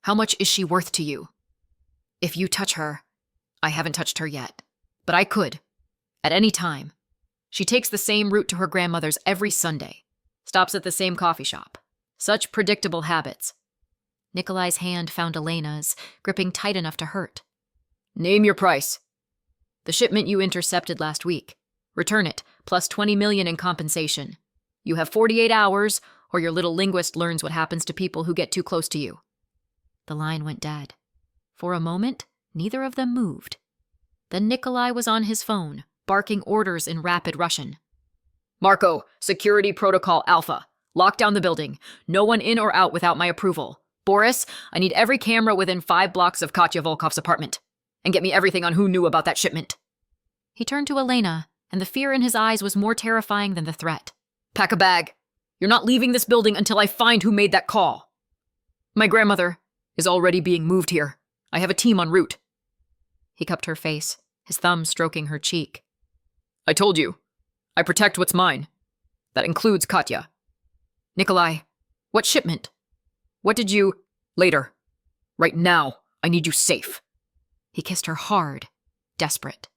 how much is she worth to you? If you touch her, I haven't touched her yet, but I could, at any time. She takes the same route to her grandmother's every Sunday, stops at the same coffee shop. Such predictable habits. Nikolai's hand found Elena's, gripping tight enough to hurt. Name your price. The shipment you intercepted last week. Return it, plus 20 million in compensation. You have 48 hours, or your little linguist learns what happens to people who get too close to you. The line went dead. For a moment, neither of them moved. Then Nikolai was on his phone, barking orders in rapid Russian. Marco, Security Protocol Alpha. Lock down the building. No one in or out without my approval. Boris, I need every camera within 5 blocks of Katya Volkov's apartment. And get me everything on who knew about that shipment. He turned to Elena, and the fear in his eyes was more terrifying than the threat. Pack a bag. You're not leaving this building until I find who made that call. My grandmother is already being moved here. I have a team en route. He cupped her face, his thumb stroking her cheek. I told you. I protect what's mine. That includes Katya. Nikolai, what shipment? What did you... Later. Right now, I need you safe. He kissed her hard, desperate.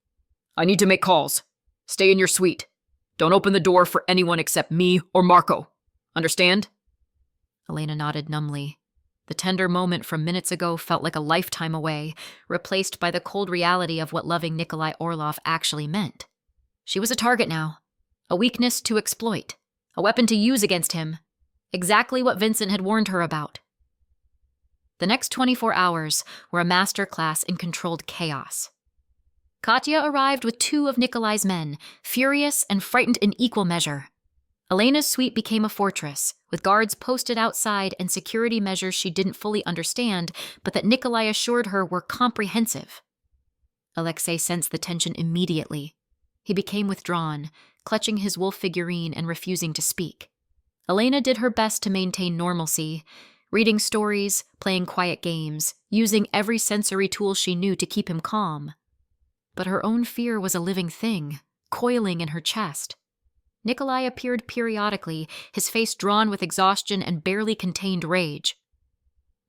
I need to make calls. Stay in your suite. Don't open the door for anyone except me or Marco. Understand? Elena nodded numbly. The tender moment from minutes ago felt like a lifetime away, replaced by the cold reality of what loving Nikolai Orlov actually meant. She was a target now, a weakness to exploit, a weapon to use against him, exactly what Vincent had warned her about. The next 24 hours were a masterclass in controlled chaos. Katya arrived with 2 of Nikolai's men, furious and frightened in equal measure. Elena's suite became a fortress, with guards posted outside and security measures she didn't fully understand, but that Nikolai assured her were comprehensive. Alexei sensed the tension immediately. He became withdrawn, clutching his wolf figurine and refusing to speak. Elena did her best to maintain normalcy, reading stories, playing quiet games, using every sensory tool she knew to keep him calm. But her own fear was a living thing, coiling in her chest. Nikolai appeared periodically, his face drawn with exhaustion and barely contained rage.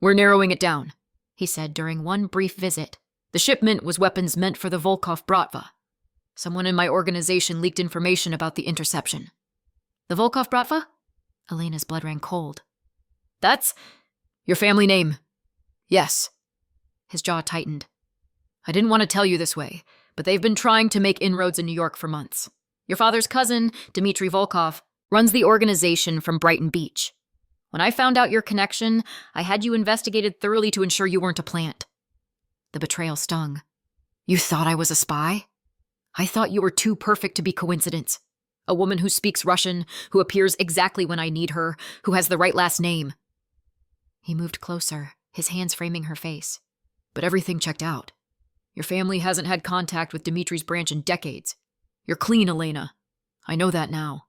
We're narrowing it down, he said during one brief visit. The shipment was weapons meant for the Volkov Bratva. Someone in my organization leaked information about the interception. The Volkov Bratva? Elena's blood ran cold. That's your family name. Yes. His jaw tightened. I didn't want to tell you this way, but they've been trying to make inroads in New York for months. Your father's cousin, Dmitry Volkov, runs the organization from Brighton Beach. When I found out your connection, I had you investigated thoroughly to ensure you weren't a plant. The betrayal stung. You thought I was a spy? I thought you were too perfect to be coincidence. A woman who speaks Russian, who appears exactly when I need her, who has the right last name. He moved closer, his hands framing her face. But everything checked out. Your family hasn't had contact with Dmitry's branch in decades. You're clean, Elena. I know that now.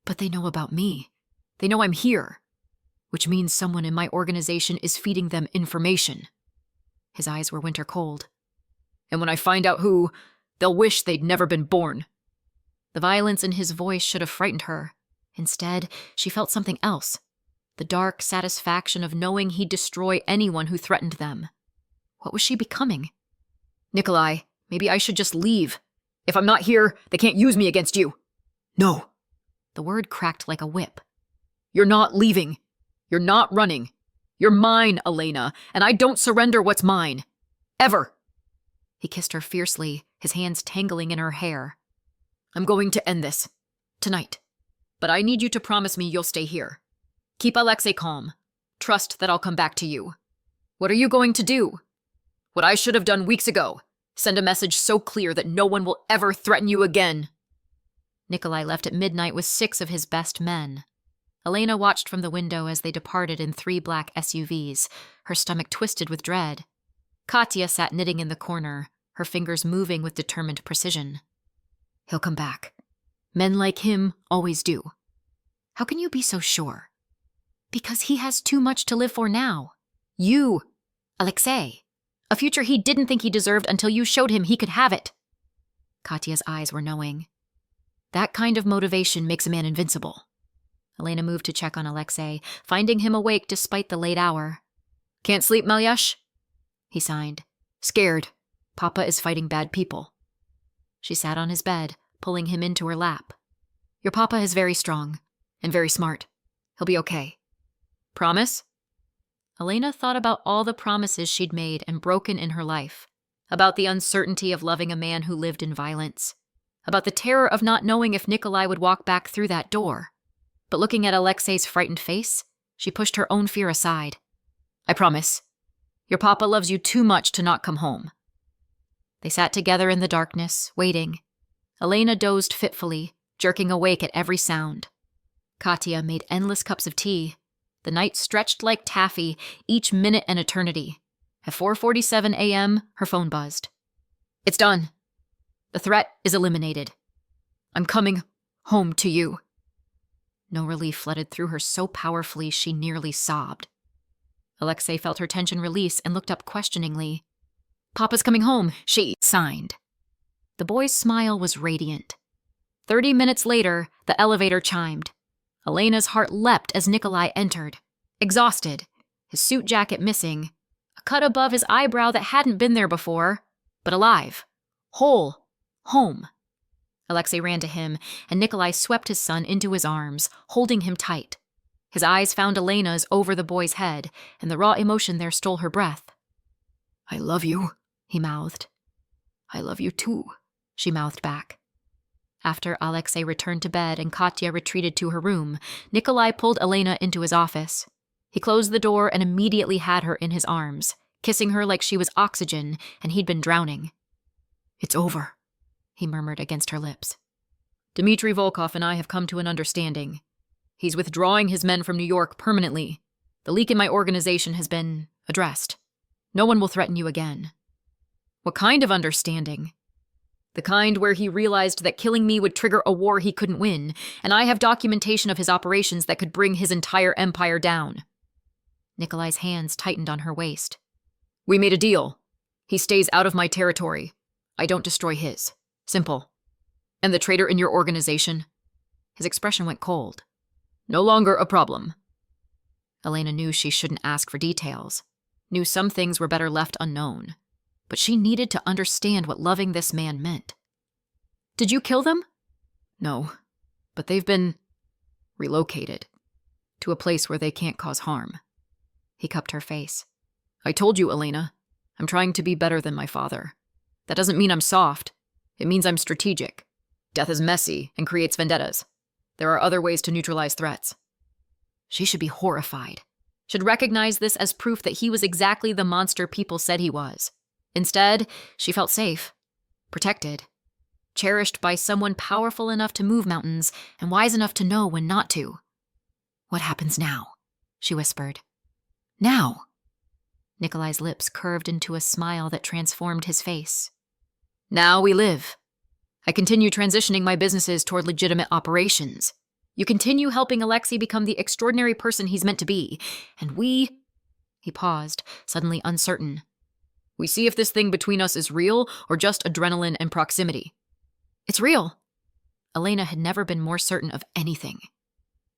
But they know about me. They know I'm here, which means someone in my organization is feeding them information. His eyes were winter cold. And when I find out who, they'll wish they'd never been born. The violence in his voice should have frightened her. Instead, she felt something else. The dark satisfaction of knowing he'd destroy anyone who threatened them. What was she becoming? Nikolai, maybe I should just leave. If I'm not here, they can't use me against you. No. The word cracked like a whip. You're not leaving. You're not running. You're mine, Elena, and I don't surrender what's mine. Ever. He kissed her fiercely, his hands tangling in her hair. I'm going to end this. Tonight. But I need you to promise me you'll stay here. Keep Alexei calm. Trust that I'll come back to you. What are you going to do? What I should have done weeks ago. Send a message so clear that no one will ever threaten you again. Nikolai left at midnight with 6 of his best men. Elena watched from the window as they departed in 3 black SUVs, her stomach twisted with dread. Katya sat knitting in the corner, her fingers moving with determined precision. He'll come back. Men like him always do. How can you be so sure? Because he has too much to live for now. You, Alexei. A future he didn't think he deserved until you showed him he could have it. Katya's eyes were knowing. That kind of motivation makes a man invincible. Elena moved to check on Alexei, finding him awake despite the late hour. Can't sleep, Malyash? He signed. Scared. Papa is fighting bad people. She sat on his bed, pulling him into her lap. Your papa is very strong and very smart. He'll be okay. Promise? Elena thought about all the promises she'd made and broken in her life, about the uncertainty of loving a man who lived in violence, about the terror of not knowing if Nikolai would walk back through that door. But looking at Alexei's frightened face, she pushed her own fear aside. I promise. Your papa loves you too much to not come home. They sat together in the darkness, waiting. Elena dozed fitfully, jerking awake at every sound. Katya made endless cups of tea. The night stretched like taffy, each minute an eternity. At 4:47 a.m., her phone buzzed. It's done. The threat is eliminated. I'm coming home to you. No relief flooded through her so powerfully she nearly sobbed. Alexei felt her tension release and looked up questioningly. Papa's coming home, she signed. The boy's smile was radiant. 30 minutes later, the elevator chimed. Elena's heart leapt as Nikolai entered. Exhausted, his suit jacket missing, a cut above his eyebrow that hadn't been there before, but alive, whole, home. Alexei ran to him, and Nikolai swept his son into his arms, holding him tight. His eyes found Elena's over the boy's head, and the raw emotion there stole her breath. I love you, he mouthed. I love you too, she mouthed back. After Alexei returned to bed and Katya retreated to her room, Nikolai pulled Elena into his office. He closed the door and immediately had her in his arms, kissing her like she was oxygen and he'd been drowning. It's over, he murmured against her lips. Dmitri Volkov and I have come to an understanding. He's withdrawing his men from New York permanently. The leak in my organization has been addressed. No one will threaten you again. What kind of understanding? The kind where he realized that killing me would trigger a war he couldn't win, and I have documentation of his operations that could bring his entire empire down. Nikolai's hands tightened on her waist. We made a deal. He stays out of my territory. I don't destroy his. Simple. And the traitor in your organization? His expression went cold. No longer a problem. Elena knew she shouldn't ask for details, knew some things were better left unknown. But she needed to understand what loving this man meant. Did you kill them? No, but they've been relocated to a place where they can't cause harm. He cupped her face. I told you, Elena, I'm trying to be better than my father. That doesn't mean I'm soft. It means I'm strategic. Death is messy and creates vendettas. There are other ways to neutralize threats. She should be horrified. Should recognize this as proof that he was exactly the monster people said he was. Instead, she felt safe, protected, cherished by someone powerful enough to move mountains and wise enough to know when not to. What happens now? She whispered. Now? Nikolai's lips curved into a smile that transformed his face. Now we live. I continue transitioning my businesses toward legitimate operations. You continue helping Alexei become the extraordinary person he's meant to be, and we... He paused, suddenly uncertain. We see if this thing between us is real or just adrenaline and proximity. It's real. Elena had never been more certain of anything.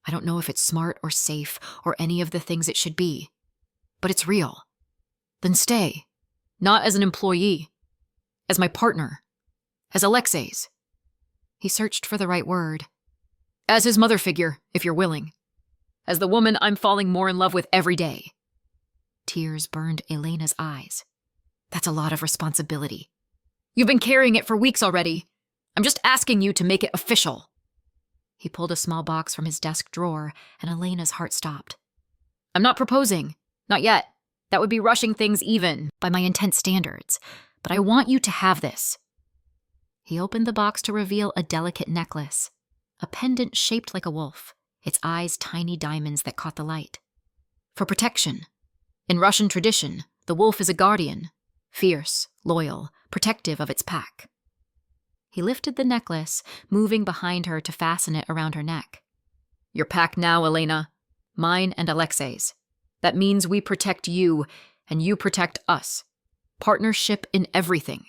I don't know if it's smart or safe or any of the things it should be, but it's real. Then stay. Not as an employee. As my partner. As Alexei's. He searched for the right word. As his mother figure, if you're willing. As the woman I'm falling more in love with every day. Tears burned Elena's eyes. That's a lot of responsibility. You've been carrying it for weeks already. I'm just asking you to make it official. He pulled a small box from his desk drawer, and Elena's heart stopped. I'm not proposing. Not yet. That would be rushing things even by my intense standards. But I want you to have this. He opened the box to reveal a delicate necklace, a pendant shaped like a wolf, its eyes tiny diamonds that caught the light. For protection. In Russian tradition, the wolf is a guardian. Fierce, loyal, protective of its pack. He lifted the necklace, moving behind her to fasten it around her neck. Your pack now, Elena. Mine and Alexei's. That means we protect you, and you protect us. Partnership in everything.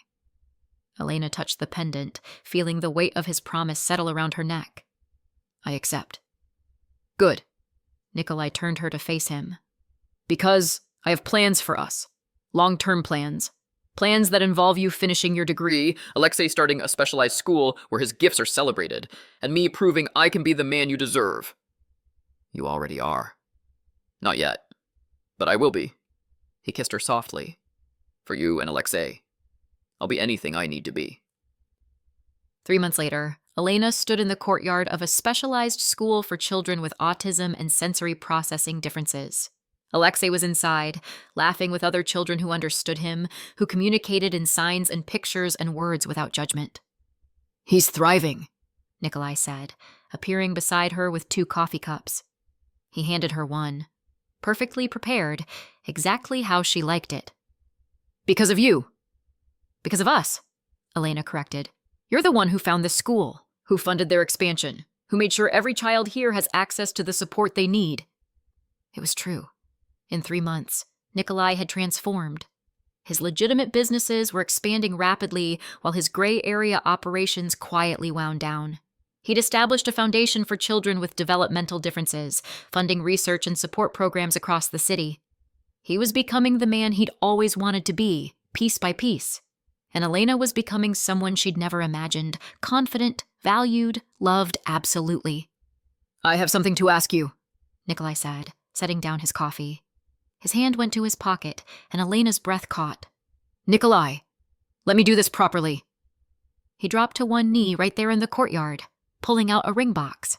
Elena touched the pendant, feeling the weight of his promise settle around her neck. I accept. Good. Nikolai turned her to face him. Because I have plans for us. Long-term plans. Plans that involve you finishing your degree, Alexei starting a specialized school where his gifts are celebrated, and me proving I can be the man you deserve. You already are. Not yet. But I will be. He kissed her softly. For you and Alexei. I'll be anything I need to be. 3 months later, Elena stood in the courtyard of a specialized school for children with autism and sensory processing differences. Alexei was inside, laughing with other children who understood him, who communicated in signs and pictures and words without judgment. He's thriving, Nikolai said, appearing beside her with 2 coffee cups. He handed her one, perfectly prepared, exactly how she liked it. Because of you. Because of us, Elena corrected. You're the one who found this school, who funded their expansion, who made sure every child here has access to the support they need. It was true. In 3 months, Nikolai had transformed. His legitimate businesses were expanding rapidly while his gray area operations quietly wound down. He'd established a foundation for children with developmental differences, funding research and support programs across the city. He was becoming the man he'd always wanted to be, piece by piece. And Elena was becoming someone she'd never imagined, confident, valued, loved absolutely. I have something to ask you, Nikolai said, setting down his coffee. His hand went to his pocket, and Elena's breath caught. Nikolai, let me do this properly. He dropped to one knee right there in the courtyard, pulling out a ring box.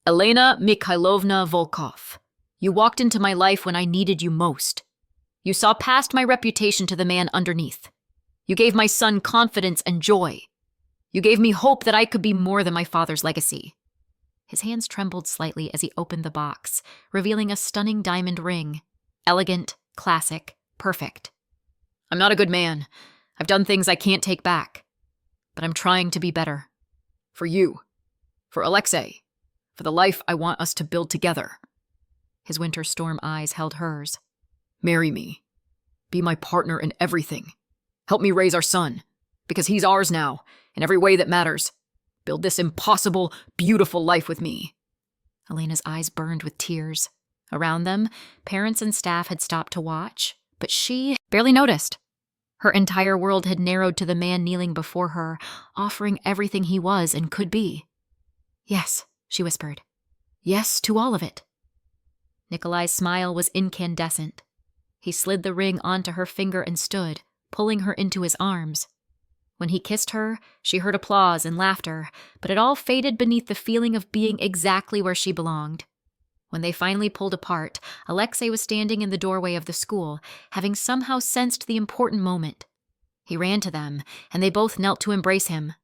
Elena Mikhailovna Volkov, you walked into my life when I needed you most. You saw past my reputation to the man underneath. You gave my son confidence and joy. You gave me hope that I could be more than my father's legacy. His hands trembled slightly as he opened the box, revealing a stunning diamond ring. Elegant, classic, perfect. I'm not a good man. I've done things I can't take back. But I'm trying to be better. For you. For Alexei. For the life I want us to build together. His winter storm eyes held hers. Marry me. Be my partner in everything. Help me raise our son. Because he's ours now, in every way that matters. Build this impossible, beautiful life with me. Elena's eyes burned with tears. Around them, parents and staff had stopped to watch, but she barely noticed. Her entire world had narrowed to the man kneeling before her, offering everything he was and could be. Yes, she whispered. Yes to all of it. Nikolai's smile was incandescent. He slid the ring onto her finger and stood, pulling her into his arms. When he kissed her, she heard applause and laughter, but it all faded beneath the feeling of being exactly where she belonged. When they finally pulled apart, Alexei was standing in the doorway of the school, having somehow sensed the important moment. He ran to them, and they both knelt to embrace him.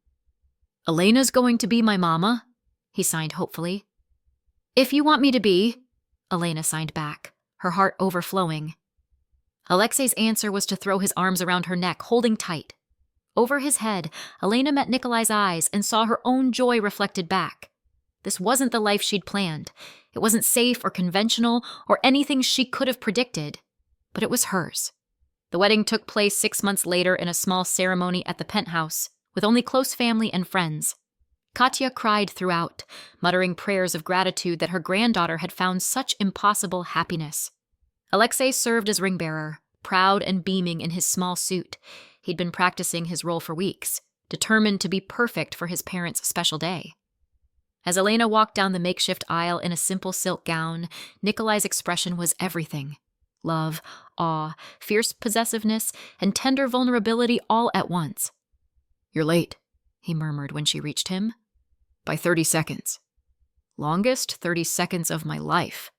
Elena's going to be my mama, he signed hopefully. If you want me to be, Elena signed back, her heart overflowing. Alexei's answer was to throw his arms around her neck, holding tight. Over his head, Elena met Nikolai's eyes and saw her own joy reflected back. This wasn't the life she'd planned. It wasn't safe or conventional or anything she could have predicted, but it was hers. The wedding took place 6 months later in a small ceremony at the penthouse, with only close family and friends. Katya cried throughout, muttering prayers of gratitude that her granddaughter had found such impossible happiness. Alexei served as ring-bearer, proud and beaming in his small suit. He'd been practicing his role for weeks, determined to be perfect for his parents' special day. As Elena walked down the makeshift aisle in a simple silk gown, Nikolai's expression was everything. Love, awe, fierce possessiveness, and tender vulnerability all at once. You're late, he murmured when she reached him. By 30 seconds. Longest 30 seconds of my life.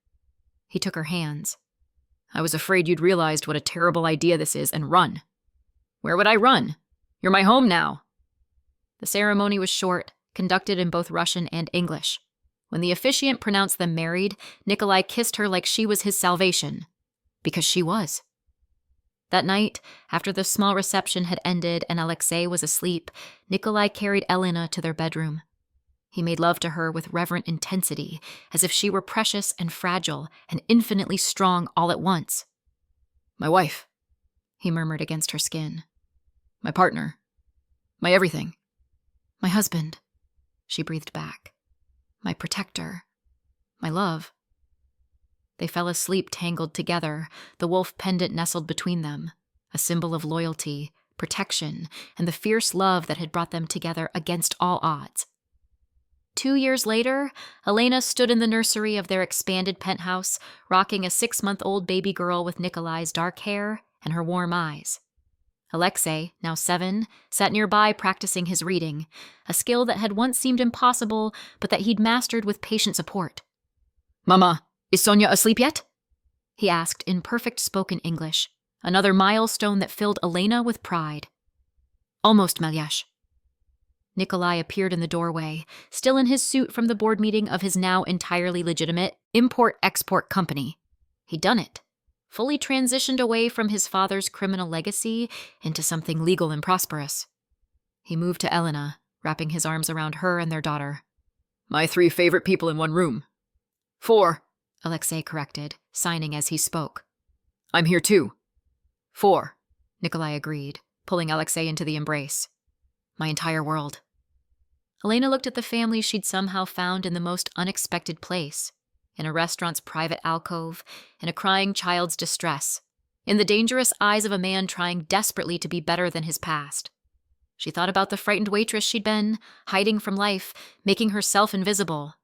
He took her hands. I was afraid you'd realized what a terrible idea this is and run. Where would I run? You're my home now. The ceremony was short, conducted in both Russian and English. When the officiant pronounced them married, Nikolai kissed her like she was his salvation. Because she was. That night, after the small reception had ended and Alexei was asleep, Nikolai carried Elena to their bedroom. He made love to her with reverent intensity, as if she were precious and fragile and infinitely strong all at once. My wife, he murmured against her skin. My partner. My everything. My husband, she breathed back. My protector. My love. They fell asleep tangled together, the wolf pendant nestled between them, a symbol of loyalty, protection, and the fierce love that had brought them together against all odds. 2 years later, Elena stood in the nursery of their expanded penthouse, rocking a 6-month-old baby girl with Nikolai's dark hair and her warm eyes. Alexei, now 7, sat nearby practicing his reading, a skill that had once seemed impossible, but that he'd mastered with patient support. Mama, is Sonia asleep yet? He asked in perfect spoken English, another milestone that filled Elena with pride. Almost, Malyash. Nikolai appeared in the doorway, still in his suit from the board meeting of his now entirely legitimate import-export company. He'd done it, fully transitioned away from his father's criminal legacy into something legal and prosperous. He moved to Elena, wrapping his arms around her and their daughter. My 3 favorite people in one room. 4, Alexei corrected, signing as he spoke. I'm here too. 4, Nikolai agreed, pulling Alexei into the embrace. My entire world. Elena looked at the family she'd somehow found in the most unexpected place, in a restaurant's private alcove, in a crying child's distress, in the dangerous eyes of a man trying desperately to be better than his past. She thought about the frightened waitress she'd been, hiding from life, making herself invisible.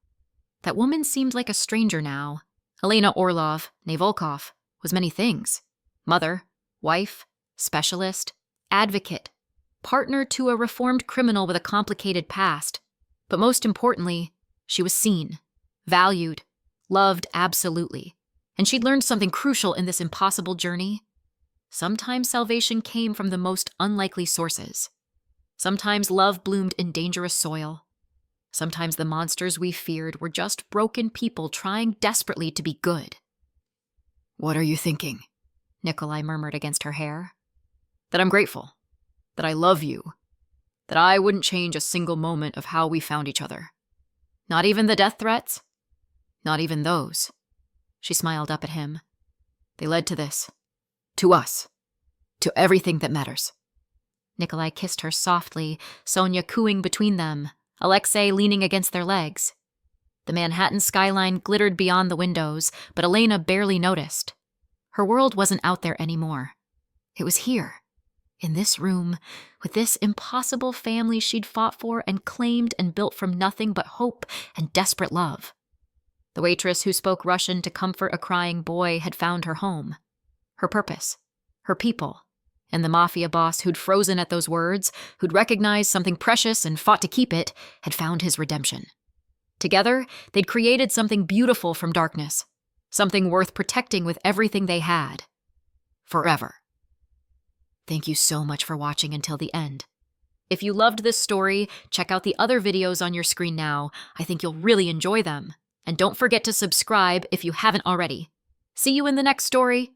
That woman seemed like a stranger now. Elena Volkov, was many things. Mother, wife, specialist, advocate, partner to a reformed criminal with a complicated past. But most importantly, she was seen, valued, loved absolutely. And she'd learned something crucial in this impossible journey. Sometimes salvation came from the most unlikely sources. Sometimes love bloomed in dangerous soil. Sometimes the monsters we feared were just broken people trying desperately to be good. What are you thinking? Nikolai murmured against her hair. That I'm grateful. That I love you. That I wouldn't change a single moment of how we found each other. Not even the death threats? Not even those. She smiled up at him. They led to this. To us. To everything that matters. Nikolai kissed her softly, Sonia cooing between them, Alexei leaning against their legs. The Manhattan skyline glittered beyond the windows, but Elena barely noticed. Her world wasn't out there anymore. It was here, in this room, with this impossible family she'd fought for and claimed and built from nothing but hope and desperate love. The waitress who spoke Russian to comfort a crying boy had found her home, her purpose, her people, and the Mafia boss who'd frozen at those words, who'd recognized something precious and fought to keep it, had found his redemption. Together, they'd created something beautiful from darkness, something worth protecting with everything they had. Forever. Thank you so much for watching until the end. If you loved this story, check out the other videos on your screen now. I think you'll really enjoy them. And don't forget to subscribe if you haven't already. See you in the next story.